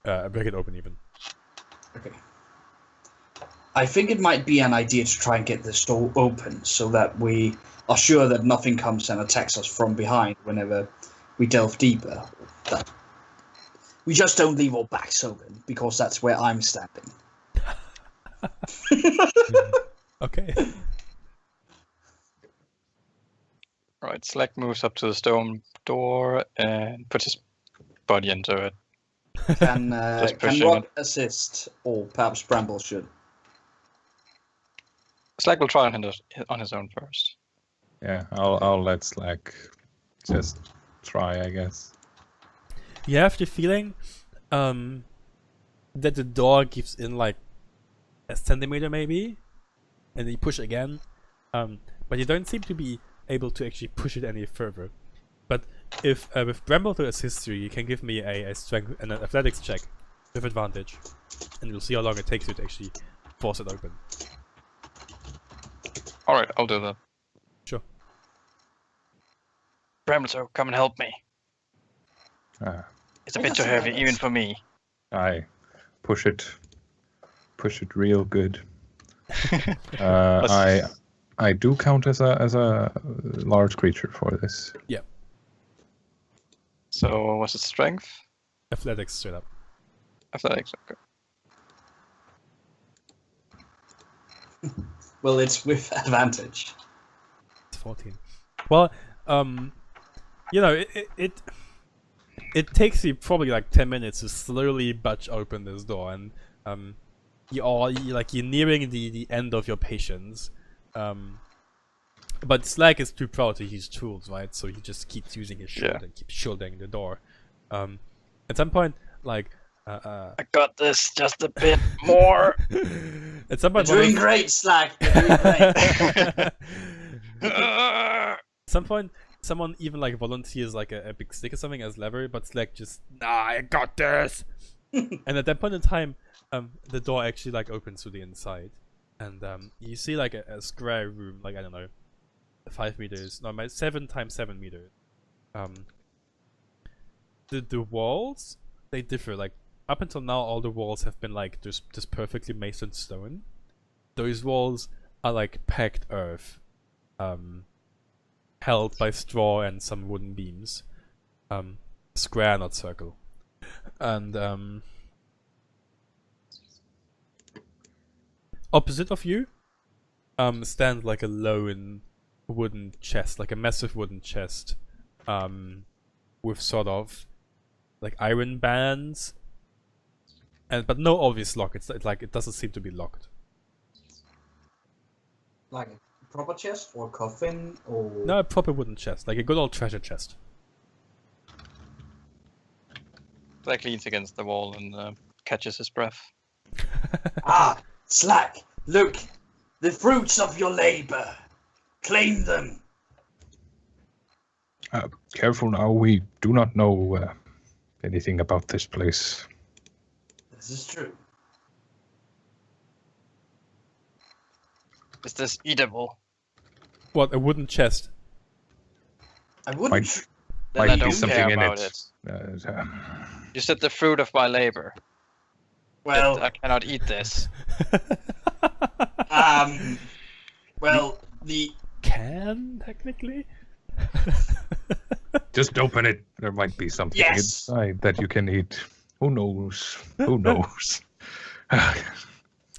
break it open even. Okay. I think it might be an idea to try and get this door open so that we are sure that nothing comes and attacks us from behind whenever we delve deeper. That we just don't leave our backs open, because that's where I'm standing. Okay. Right, Slag moves up to the stone door and puts his body into it. Can pushing Rock assist, or perhaps Bramble should? Slag will try on his own first. Yeah, I'll let Slack just try, I guess. You have the feeling that the door gives in like a centimeter maybe, and then you push again, but you don't seem to be able to actually push it any further. But if with Bramble to assist you, you can give me a strength and an athletics check with advantage, and we'll see how long it takes you to actually force it open. Alright, I'll do that. Sure. Brambleto, come and help me. It's a bit too heavy, even for me. I push it real good. I do count as a large creature for this. Yeah. So what's its strength? Athletics straight up. Athletics, okay. Well, it's with advantage. It's 14. Well, you know, it takes you probably like 10 minutes to slowly budge open this door, and you're nearing the end of your patience. But Slag is too proud to use tools, right? So he just keeps using his shield and keeps shielding the door. At some point, like I got this just a bit more. At some point, You're doing great, Slag. You're doing great. At some point, someone even like volunteers like a big stick or something as lever, but Slag just, nah, I got this. And at that point in time, the door actually like opens to the inside, and you see like a square room, like I don't know, 5 meters, no, 7 times 7 meters. The walls, they differ. Like up until now, all the walls have been like just perfectly masoned stone. Those walls are like packed earth, held by straw and some wooden beams, square, not circle, and opposite of you, stands like a lone wooden chest, like a massive wooden chest, with sort of like iron bands, but no obvious lock. It's like it doesn't seem to be locked. Like a proper chest or coffin or No, a proper wooden chest, like a good old treasure chest. Slag leans against the wall and catches his breath. Slag, look, the fruits of your labor. Claim them. Careful now, we do not know anything about this place. This is true. Is this eatable? What, a wooden chest? I wouldn't. Then I Might be don't something care in about it. it. You said the fruit of my labor. Well, I cannot eat this. well, the Can technically. Just open it. There might be something Yes. inside that you can eat. Who knows? Who knows?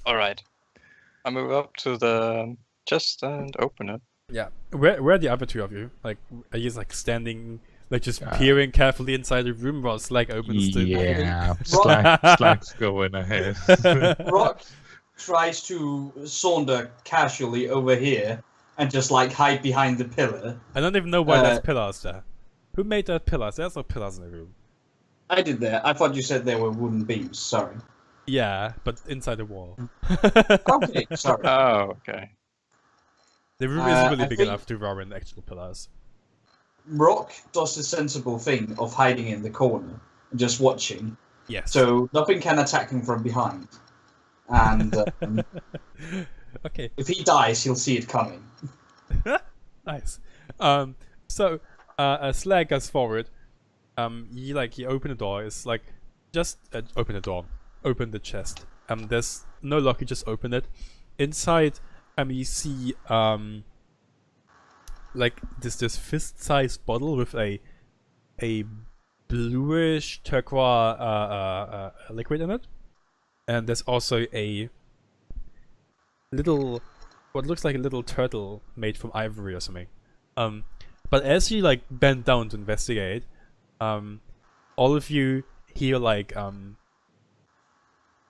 All right. I move up to the chest and open it. Yeah. Where are the other two of you? Like, are you like standing, like just peering carefully inside the room while Slag opens the... Yeah, Slag's going ahead. Rock tries to saunter casually over here and just like hide behind the pillar. I don't even know why there's pillars there. Who made that pillars? There's no pillars in the room. I did that. I thought you said there were wooden beams. Sorry. Yeah, but inside the wall. Okay, sorry. Oh, okay. The room isn't really I big think- enough to row in actual pillars. Rock does the sensible thing of hiding in the corner and just watching, Yes. so nothing can attack him from behind. And Okay. if he dies, he'll see it coming. Nice. So Slag goes forward. You open the door. It's like just open the door, open the chest. There's no lock. You just open it. Inside, you see like this fist-sized bottle with a bluish turquoise liquid in it, and there's also a little, what looks like a little turtle made from ivory or something. But as you like bend down to investigate, all of you hear like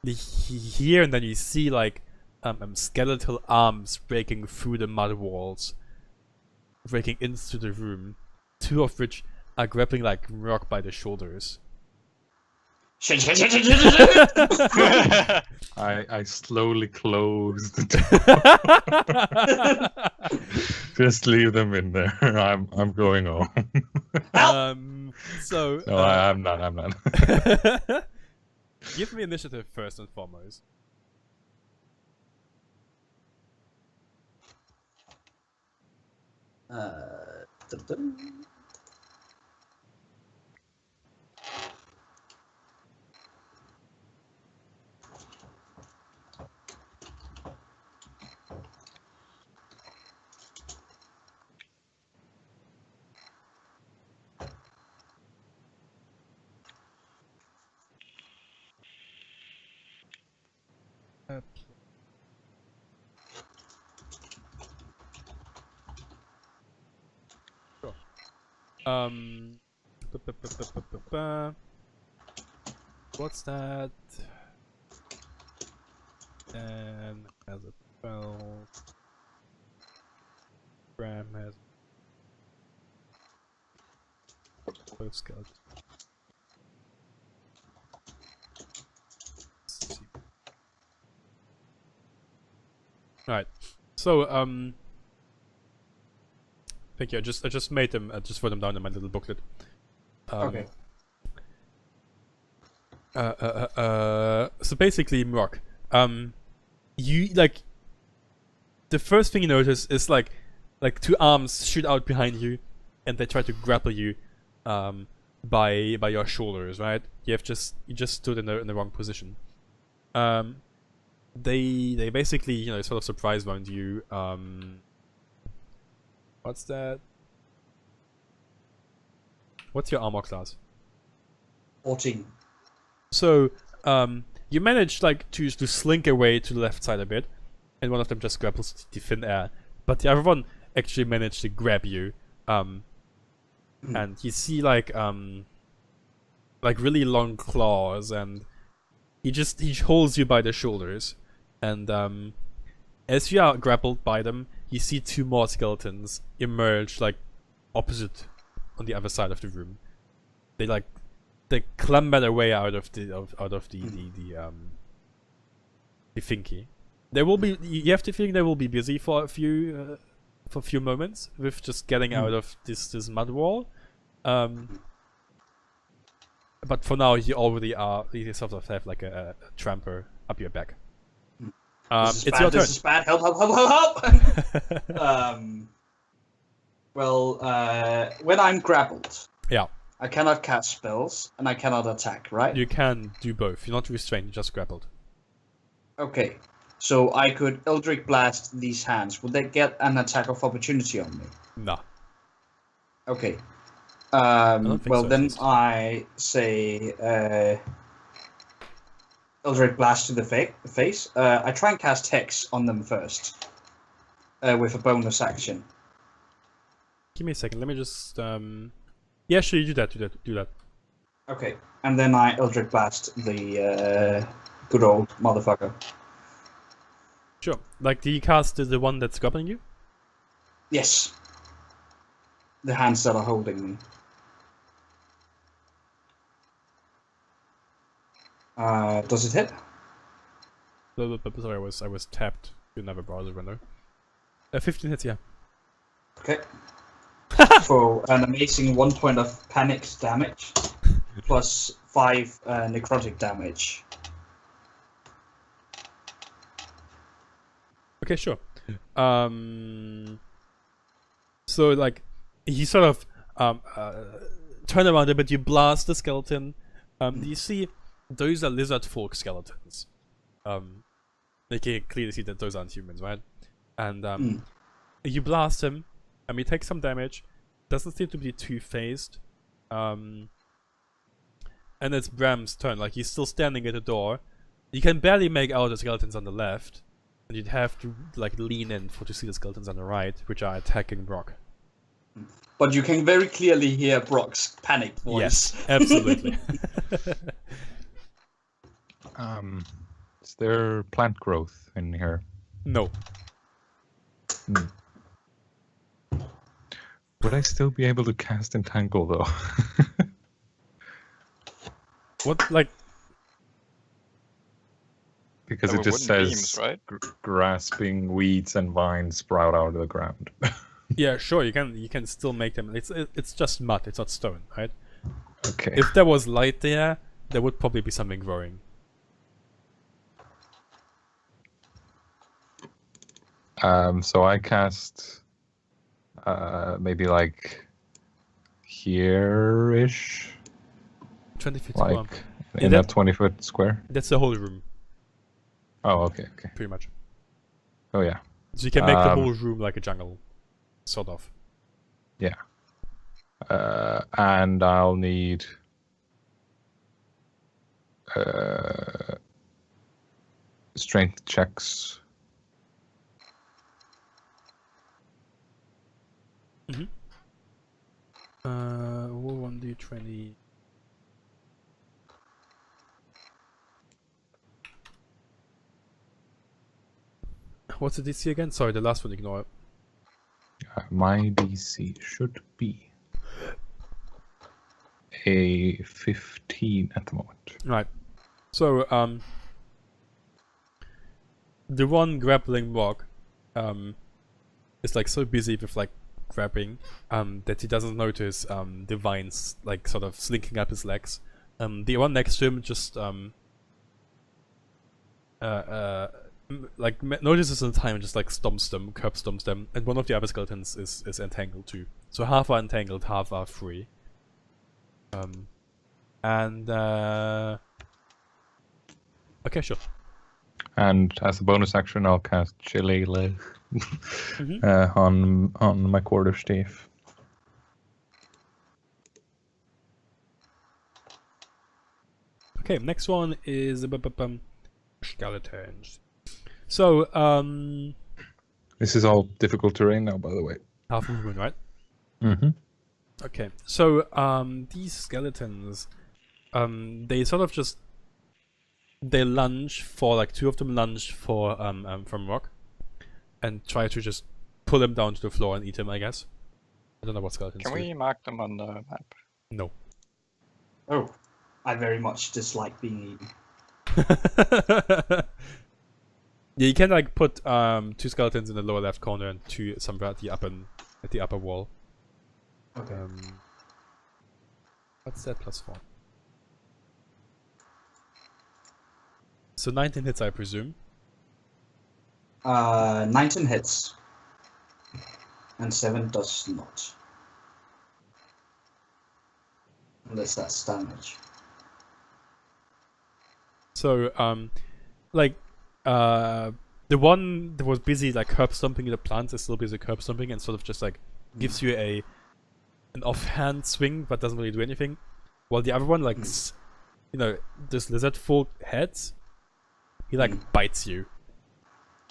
hear, and then you see like skeletal arms breaking through the mud walls, breaking into the room. Two of which are grabbing like Rock by the shoulders. Shit. I slowly close the door. Just leave them in there. I'm going home. So No, I'm not. give me initiative first and foremost. Sure. What's that? And has a 12. Bram has 12 skeletons. Alright. So thank you. I just made them. I just wrote them down in my little booklet. Okay. So basically, Mrock, you like the first thing you notice is like two arms shoot out behind you, and they try to grapple you, by your shoulders. Right? You just stood in the wrong position. They basically sort of surprise round you. What's that? What's your armor class? 14. So, you manage like to slink away to the left side a bit, and one of them just grapples the thin air, but the other one actually managed to grab you. And you see like really long claws, and he holds you by the shoulders, and as you are grappled by them, you see two more skeletons emerge like opposite on the other side of the room. They clamber their way out of the thingy. They will be. You have to think they will be busy for a few moments with just getting out of this mud wall. But for now, you already are. You sort of have like a tramper up your back. It's your turn. This is bad. Help! When I'm grappled, Yeah, I cannot cast spells and I cannot attack, right? you can do both. You're not restrained. You're just grappled. Okay. So I could Eldritch Blast these hands. Would they get an attack of opportunity on me? Nah. Okay. don't think Well, so, at then least. I say Eldritch Blast to the face. I try and cast Hex on them first with a bonus action. Give me a second. Let me just. Yeah, sure. You do that. Do that. Okay. And then I Eldritch Blast the good old motherfucker. Sure. Like, do you cast the one that's grappling you? Yes. The hands that are holding me. Does it hit? Sorry, I was tapped to another browser window. 15 hits, yeah. Okay. For an amazing 1 point of panicked damage, plus 5 necrotic damage. Okay, sure. So like, you sort of turn around a bit. You blast the skeleton. You see, those are lizard folk skeletons. They can clearly see that those aren't humans, right? And you blast him. He takes some damage. Doesn't seem to be two-faced. And it's Bram's turn. Like, he's still standing at the door. You can barely make out the skeletons on the left. And you'd have to like lean in to see the skeletons on the right, which are attacking Brock. but you can very clearly hear Brock's panicked voice. Yes, absolutely. Is there plant growth in here? No. Would I still be able to cast Entangle though? What, like... Because There it were just wooden says beams, right? grasping weeds and vines sprout out of the ground. Yeah, sure, you can still make them. It's just mud, it's not stone, right? Okay. If there was light there would probably be something growing. So I cast maybe like here-ish, 20 feet square. like Yeah, in that 20-foot square. That's the whole room, Oh, okay. pretty much. Oh yeah, So you can make the whole room like a jungle, sort of. yeah. And I'll need strength checks. Roll 1d20. What's the DC again? Sorry, the last one, ignore it. My DC should be a 15 at the moment. Right. So, the one grappling rock, is like so busy with like grabbing, that he doesn't notice, the vines like sort of slinking up his legs. The one next to him just, notices in time and just like stomps them, curb stomps them, and one of the other skeletons is entangled too. So half are entangled, half are free. Okay, sure. And as a bonus action, I'll cast Chile on my quarterstaff. Okay, next one is skeletons. So, This is all difficult terrain now, by the way. half movement, right? Mm-hmm. Okay, so these skeletons, they sort of just lunge for like two of them lunge for from rock, and try to just pull him down to the floor and eat him. I guess. I don't know what skeletons. Can we mark them on the map? No. Oh, I very much dislike being eaten. Yeah, you can like put two skeletons in the lower left corner and two somewhere at the upper wall. Okay. What's that +4? So 19 hits, I presume. 19 hits. And 7 does not. Unless that's damage. So, the one that was busy like curb stomping the plants is still busy curb stomping and sort of just like gives you an offhand swing but doesn't really do anything. While the other one, like, this lizard full heads, he like bites you.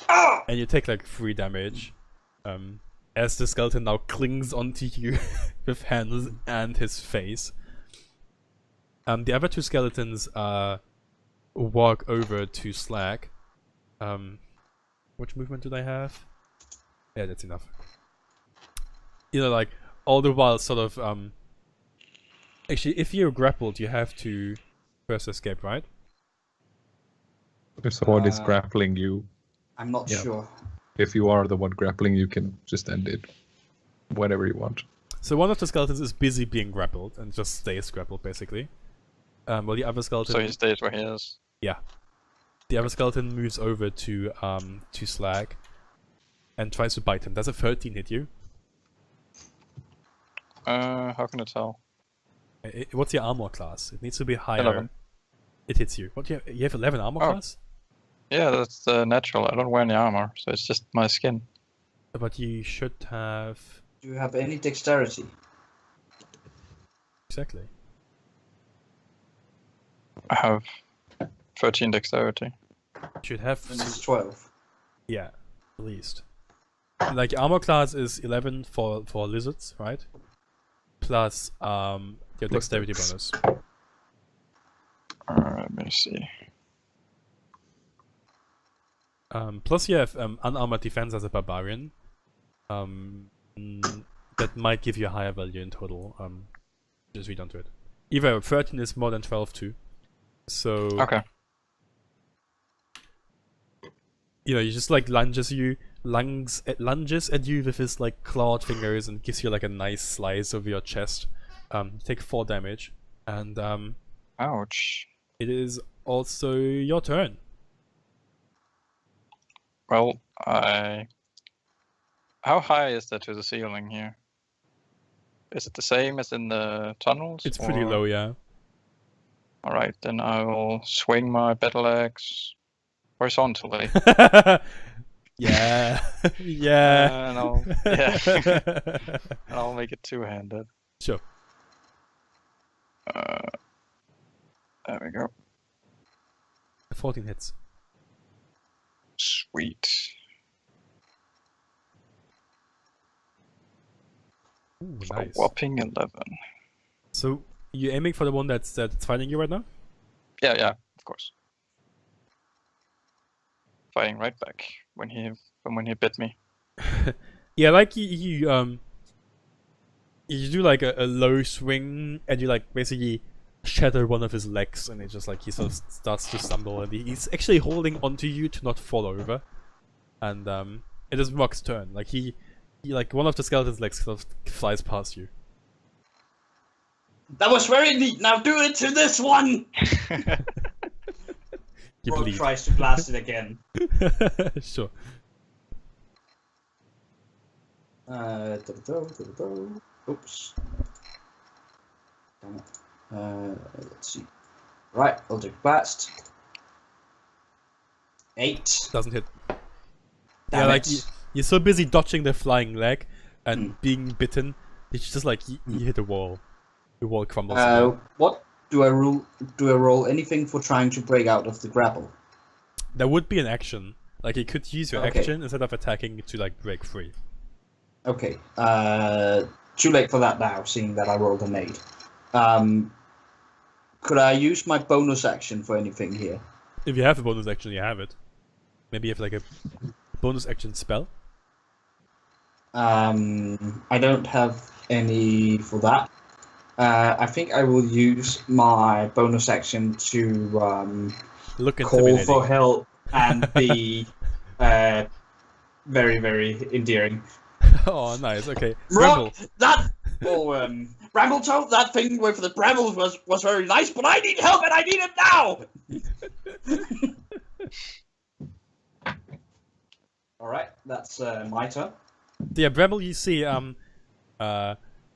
And you take like 3 damage. As the skeleton now clings onto you with hands and his face. The other 2 skeletons walk over to Slag. Which movement do they have? Yeah, that's enough. Like all the while sort of actually, if you're grappled, you have to first escape, right? If someone is grappling you, I'm not sure. if you are the one grappling, you can just end it whenever you want. So one of the skeletons is busy being grappled and just stays grappled basically. While the other skeleton, So he stays where he is. yeah, the other skeleton moves over to Slag and tries to bite him. Does a 13 hit you? How can I tell? What's your armor class? It needs to be higher. 11. It hits you. What, you have 11 armor class? Yeah, that's natural. I don't wear any armor, so it's just my skin. But you should have... Do you have any dexterity? Exactly. I have 13 dexterity. You should have... Then it's 12. Yeah, at least. Like, armor class is 11 for lizards, right? plus your dexterity bonus. Let me see. Plus you have unarmored defense as a barbarian. That might give you a higher value in total. Just read onto it. Either 13 is more than 12 too. So Okay. you know, he just like lunges at you with his like clawed fingers and gives you like a nice slice of your chest. You take 4 damage, and Ouch. it is also your turn. Well, how high is that to the ceiling here? Is it the same as in the tunnels? It's pretty or- low, yeah. Alright, then I'll swing my battle axe horizontally. Yeah. Yeah. And I'll make it two-handed. Sure. There we go. 14 hits. Sweet. Ooh, A nice. whopping 11. So you aiming for the one that's fighting you right now? Yeah, of course. Fighting right back when he bit me. Yeah, like you do like a low swing and you like basically shatter one of his legs, and it just like he sort of starts to stumble, and he's actually holding onto you to not fall over. And it is Rock's turn. Like he like one of the skeleton's legs sort of flies past you. That was very neat. Now do it to this one. You Rock bleed. tries to blast it again. Sure. Oops. Damn it. Let's see. Right, I'll do blast. 8. Doesn't hit. Damn Yeah, like it. you're so busy dodging the flying leg and being bitten, it's just like you hit a wall. The wall crumbles. again. What do I roll? Do I roll anything for trying to break out of the grapple? There would be an action. Like you could use your Okay. action instead of attacking to like break free. Okay. Too late for that now, seeing that I rolled an 8. Could I use my bonus action for anything here? If you have a bonus action, you have it. Maybe you have like a bonus action spell. I don't have any for that. I think I will use my bonus action to Look call intimidating. for help and be very, very endearing. Oh, nice. Okay. Rock, that Brambletoe, that thing with the brambles was very nice, but I need help and I need it now. All right, that's my turn. Yeah, Bramble, you see,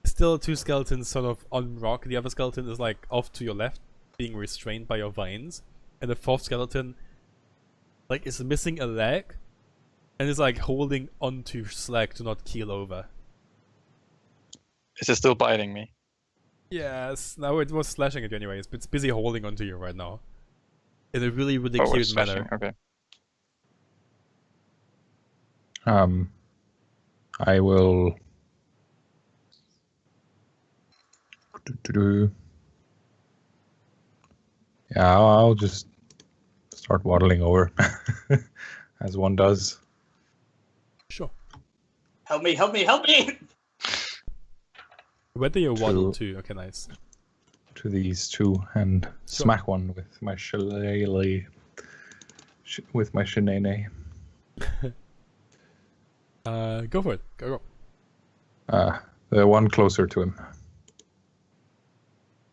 still 2 skeletons sort of on Rock. The other skeleton is like off to your left, being restrained by your vines, and the 4th skeleton, like, is missing a leg, and is like holding onto Slag to not keel over. Is it still biting me? Yes, no, it was slashing at you anyways, but it's busy holding onto you right now. In a really, really Oh, it's cute slashing. manner. Okay. I will. Yeah, I'll just start waddling over, as one does. Sure. Help me, help me, help me! Where do you waddle to? Okay, nice. To these two and smack one with my shillelagh, with my shenane. Go for it. Go. The one closer to him.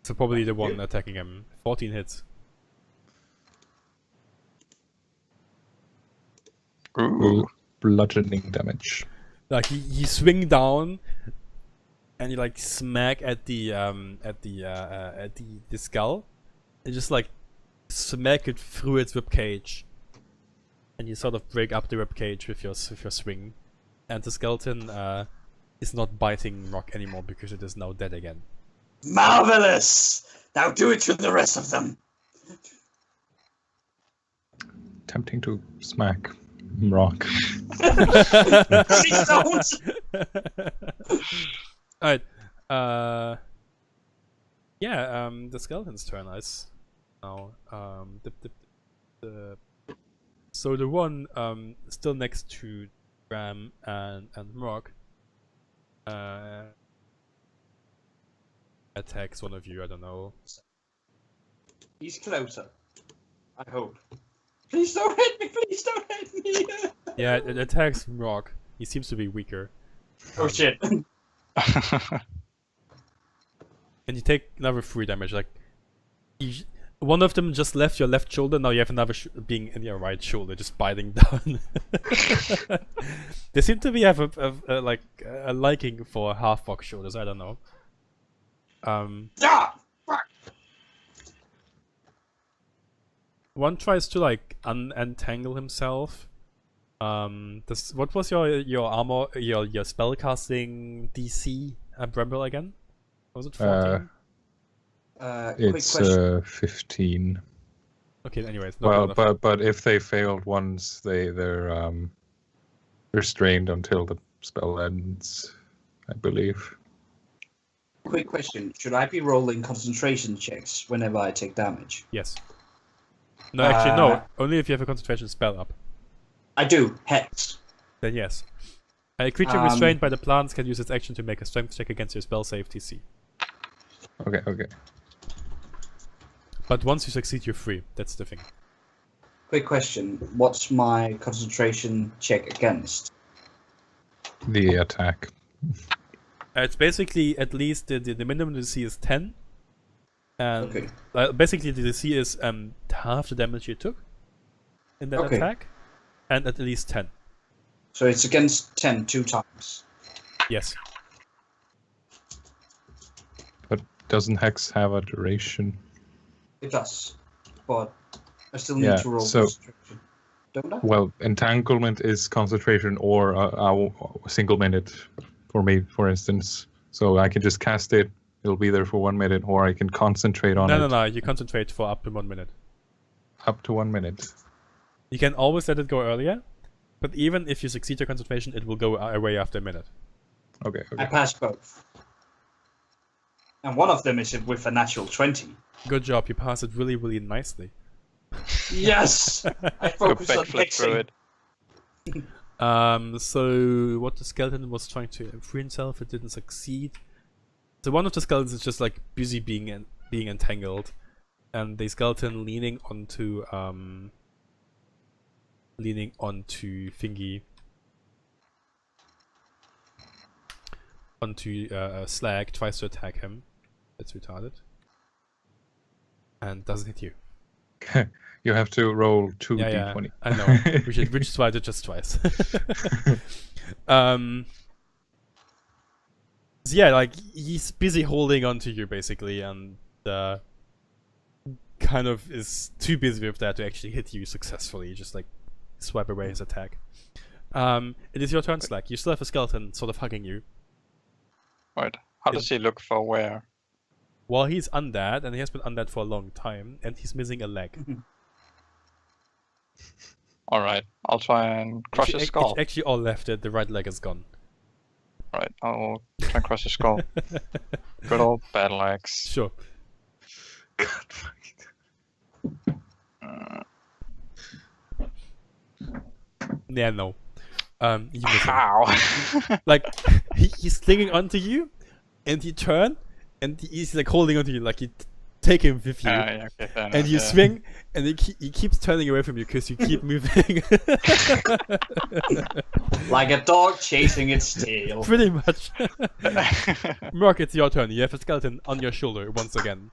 So probably the one attacking him. 14 hits. Ooh. Bludgeoning damage. Like you swing down, and you like smack at the skull, and just like smack it through its ribcage, and you sort of break up the ribcage with your swing, and the skeleton is not biting Rock anymore because it is now dead again. Marvelous! Now do it to the rest of them. Tempting to smack Rock. Please don't! Alright. Yeah, the skeleton's turn is now. So the one still next to Ram and Rock attacks one of you. I don't know. He's closer. I hope. Please don't hit me! Please don't hit me! Yeah, it attacks Rock. He seems to be weaker. Oh shit! And you take another 3 damage. Like, one of them just left your left shoulder. Now you have another being in your right shoulder, just biting down. They seem to have a liking for half-box shoulders. I don't know. Ah! Fuck! One tries to like unentangle himself. What was your armor, your spellcasting DC Bramble again? Was it 14? It's quick question. 15. Okay, anyways. Well, but if they failed once, they're restrained until the spell ends, I believe. Quick question. Should I be rolling concentration checks whenever I take damage? Yes. No, actually, no. Only if you have a concentration spell up. I do. Hex. Then yes. A creature restrained by the plants can use its action to make a strength check against your spell save DC. Okay. But once you succeed, you're free. That's the thing. Quick question. What's my concentration check against? The attack. It's basically at least the minimum DC is 10. And Okay. basically the DC is half the damage you took in that attack. And at least 10. So it's against 10 2 times. Yes. But doesn't Hex have a duration? It does. But I still need to roll concentration. Don't I? Well, entanglement is concentration or a single minute for me, for instance. So I can just cast it. It'll be there for 1 minute, or I can concentrate on it. No. You concentrate for up to 1 minute. Up to 1 minute. You can always let it go earlier, but even if you succeed your concentration, it will go away after a minute. Okay. I passed both. And one of them is with a natural 20. Good job, you passed it really, really nicely. Yes! I focused on backflip through hexing. it. So what the skeleton was trying to free himself, it didn't succeed. So one of the skeletons is just like busy being entangled, and the skeleton leaning onto Thingy, onto Slag, tries to attack him. That's retarded, and doesn't hit you. You have to roll 2 Yeah, d20. I know. which is why I did just twice. So yeah, like he's busy holding onto you basically, and kind of is too busy with that to actually hit you successfully. Just like swipe away his attack. It is your turn, Slack. You still have a skeleton sort of hugging you. Right. How does he look for where? Well, he's undead, and he has been undead for a long time, and he's missing a leg. Alright, I'll try and crush his skull. It's actually all left. The right leg is gone. Right, I'll try and crush his skull. Good old battle axe. Sure. God, fuck it. Yeah, no. You miss him. Ow! Like he's clinging onto you, and he turn, and he's like holding onto you, like you take him with you, Yeah, okay, fair and enough, you yeah. swing, and he keeps turning away from you because you keep moving. Like a dog chasing its tail. Pretty much. Mark, it's your turn. You have a skeleton on your shoulder once again.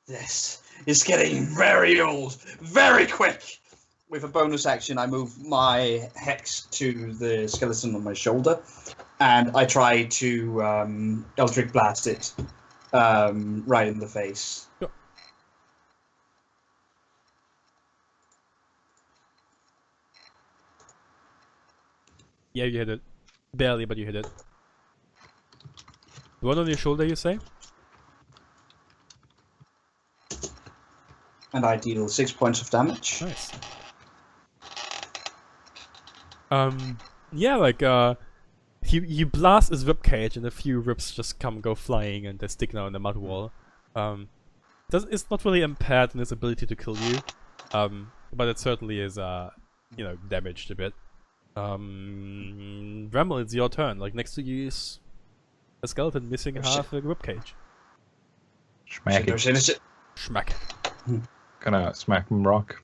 This is getting very old, very quick. With a bonus action, I move my hex to the skeleton on my shoulder, and I try to Eldritch Blast it right in the face. Sure. Yeah, you hit it. Barely, but you hit it. The one on your shoulder, you say? And I deal 6 points of damage. Nice. Yeah, like, you blast his rib cage, and a few ribs just go flying, and they're sticking out in the mud wall. It's not really impaired in its ability to kill you, but it certainly is, damaged a bit. Bramble, it's your turn. Like, next to you is a skeleton missing half a rib cage. Smack it. Schmack. Gonna smack him rock.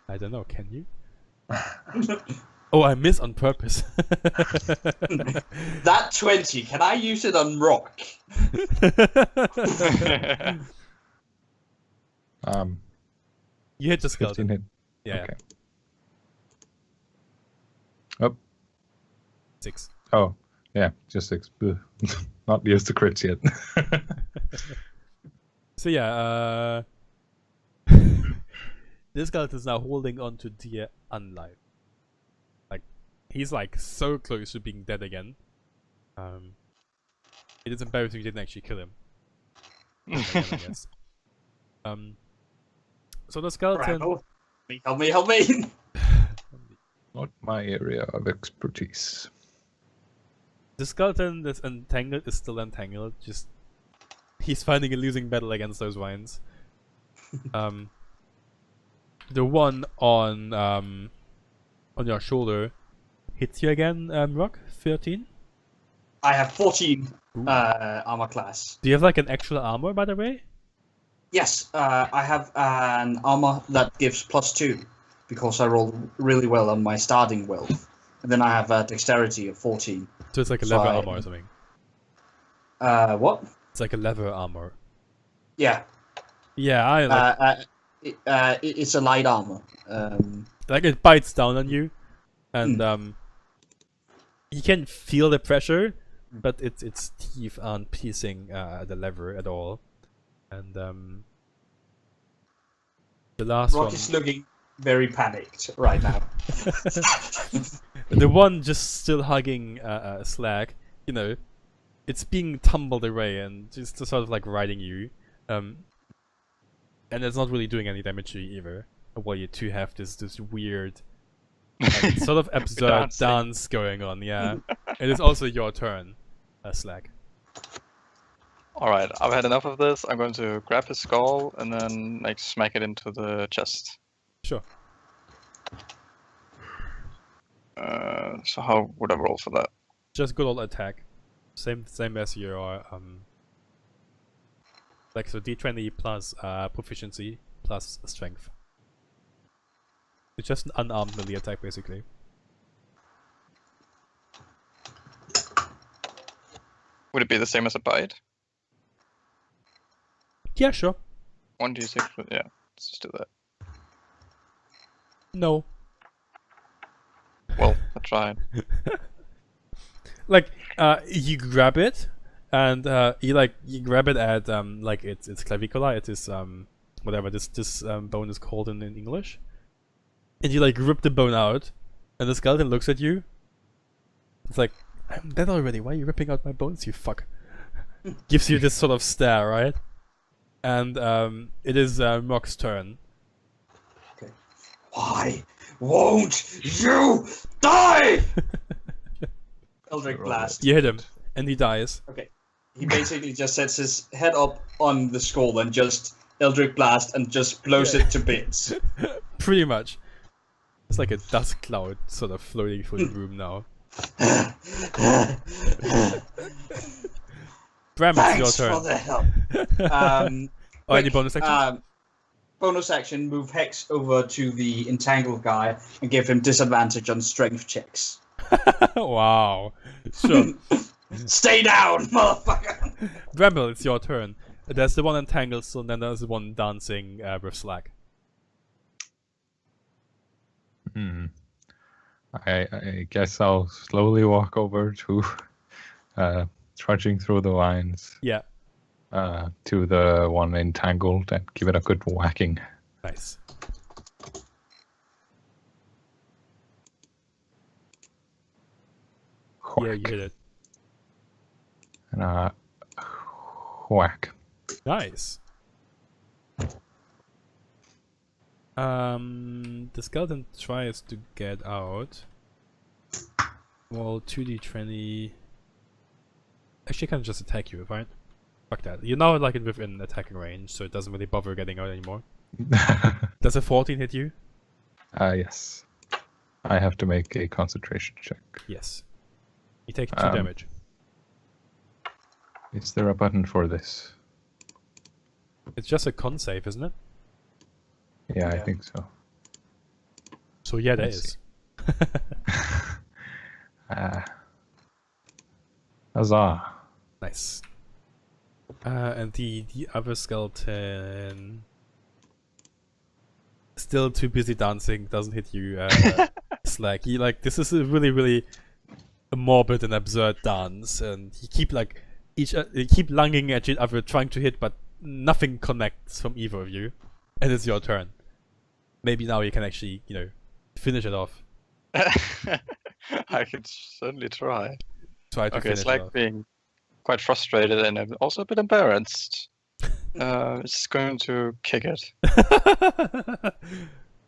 I don't know, can you? Oh, I miss on purpose. That 20, can I use it on rock? You hit the skeleton. 15 hit. Yeah. Okay. Oh. 6. Oh, yeah, just 6. Not used to crits yet. So yeah, this skeleton is now holding on to dear unlife. Like, he's like so close to being dead again. It is embarrassing you didn't actually kill him. Again, I guess. So the skeleton. Bravo. Help me! Not my area of expertise. The skeleton that's entangled is still entangled. Just he's fighting a losing battle against those vines. The one on your shoulder hits you again, Rock. 13. I have 14 armor class. Do you have like an actual armor, by the way? Yes, I have an armor that gives +2 because I rolled really well on my starting will. And then I have a dexterity of 14. So it's like a leather armor or something. What? It's like a leather armor. Yeah. Yeah, I like. It's a light armor. Like it bites down on you, and you can feel the pressure, but its teeth aren't piercing the leather at all. And the last Rock one. is looking very panicked right now. The one just still hugging Slag, it's being tumbled away and just sort of like riding you, and it's not really doing any damage to you either. While you two have this weird, sort of absurd dance going on. Yeah, it is also your turn, Slag. Alright, I've had enough of this. I'm going to grab his skull and then like smack it into the chest. Sure. So how would I roll for that? Just good old attack. Same as your like, so D20 plus proficiency plus strength. It's just an unarmed melee attack basically. Would it be the same as a bite? Yeah, sure. 1d6, yeah, let's just do that. No. Well, I tried. Like, you grab it, and you grab it at like its clavicula. It is whatever this bone is called in English, and you like rip the bone out, and the skeleton looks at you. It's like, I'm dead already. Why are you ripping out my bones, you fuck? Gives you this sort of stare, right? And it is Mock's turn. Okay. Why won't you die? Eldritch Blast. You hit him, and he dies. Okay. He basically just sets his head up on the skull and just Eldritch Blast and just blows it to bits. Pretty much. It's like a dust cloud sort of floating through the room now. Bram, it's your Thanks turn. for the help. Any bonus action? Bonus action, move Hex over to the entangled guy and give him disadvantage on strength checks. Wow. Sure. Stay down, motherfucker! Bramble, it's your turn. There's the one entangled, so then there's the one dancing with Slag. I guess I'll slowly walk over to, trudging through the vines. Yeah. To the one entangled and give it a good whacking. Nice. Whack. Yeah, you hit it. And whack. Nice. The skeleton tries to get out. Well, 2d20. Actually, I can just attack you, right? Fuck that. You're now like within attacking range, so it doesn't really bother getting out anymore. Does a 14 hit you? Yes. I have to make a concentration check. Yes. You take 2 damage. Is there a button for this? It's just a con save, isn't it? Yeah, I think so. So yeah, there Let's is. Huzzah. Nice. And the other skeleton still too busy dancing, doesn't hit you. Slag. He like this is a really morbid and absurd dance, and you keep like you keep lunging at each other, trying to hit, but nothing connects from either of you, and it's your turn. Maybe now you can actually, finish it off. I could certainly try. Try to Okay, finish it's it like off. being quite frustrated and also a bit embarrassed. It's going to kick it.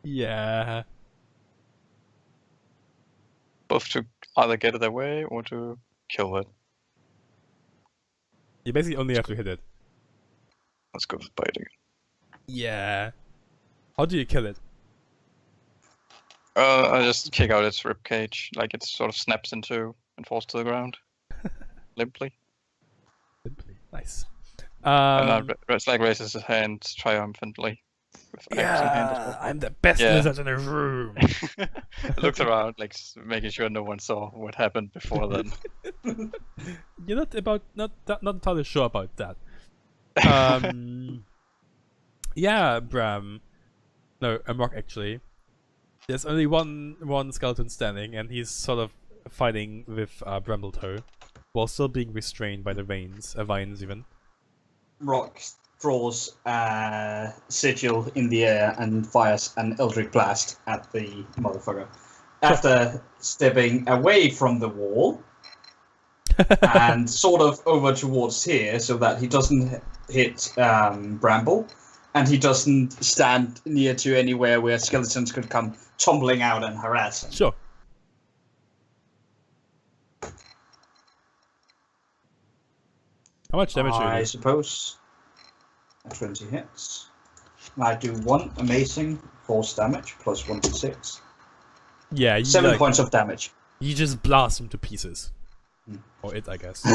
Yeah. Both to either get it away or to kill it. You basically only have to hit it. Let's go with biting. Yeah. How do you kill it? I just kick out its rib cage, like it sort of snaps in two and falls to the ground. Limply. Simply. Nice. And then Slag raises his hand triumphantly. With axe in hand as well. I'm the best Yeah. lizard in the room. Looks around, like making sure no one saw what happened before then. You're not entirely sure about that. Yeah, Bram. No, Amok actually. There's only one skeleton standing, and he's sort of fighting with Brambletoe, while still being restrained by the vines even. Rock draws a sigil in the air and fires an eldritch blast at the motherfucker. After stepping away from the wall and sort of over towards here so that he doesn't hit Bramble, and he doesn't stand near to anywhere where skeletons could come tumbling out and harass him. Sure. How much damage do you I do? suppose 20 hits. I do 1 amazing force damage plus 1d6. Yeah, you 7 points of damage. You just blast him to pieces. Or it, I guess.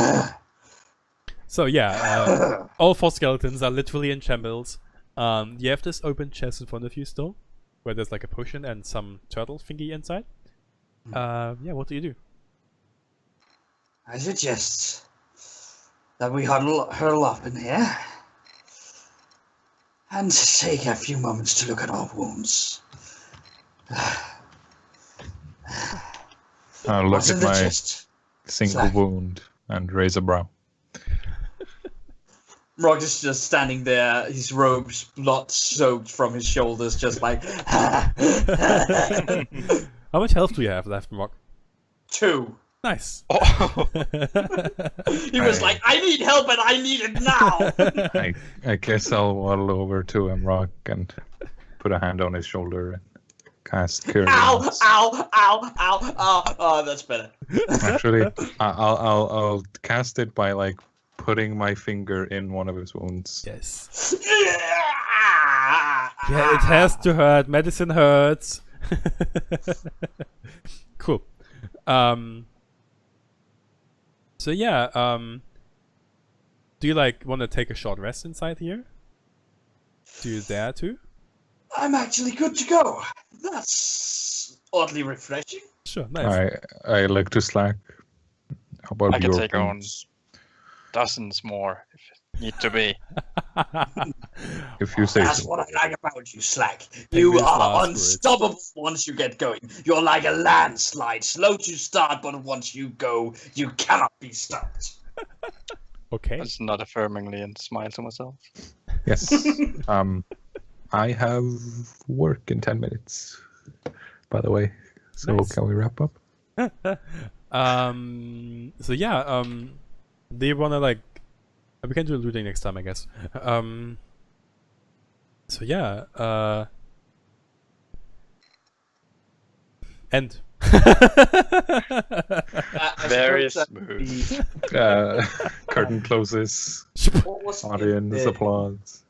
So yeah, all 4 skeletons are literally in shambles. You have this open chest in front of you still, where there's like a potion and some turtle thingy inside. Yeah, what do you do? I suggest that we hurl up in here and take a few moments to look at our wounds. I'll look What's at in the my chest? single Slag. wound and raise a brow. Rock is just standing there, his robes blood-soaked from his shoulders, just like... How much health do you have left, Rock? 2. Nice. Oh. He was like, I need help and I need it now! I guess I'll waddle over to him, Rock, and put a hand on his shoulder and cast Cure Ow, Wounds. ow, ow, ow, ow. Oh, that's better. Actually, I'll cast it by like putting my finger in one of his wounds. Yes. Yeah, it has to hurt. Medicine hurts. Cool. So yeah, do you like want to take a short rest inside here? Do you dare to? I'm actually good to go. That's oddly refreshing. Sure, nice. I look to Slack. How about I can your take on wounds? dozens more if it need to be. If you say That's so. what I like about you, Slack. You Penguin's are last unstoppable once you get going. You're like a landslide, slow to start, but once you go, you cannot be stopped. Okay. That's not affirmingly and smile to myself. Yes. I have work in 10 minutes, by the way. So Nice. can we wrap up? So yeah, do you wanna like we can do looting next time, I guess. So yeah, end. I Very suppose that would smooth. be- Curtain closes. What was Audience the applause.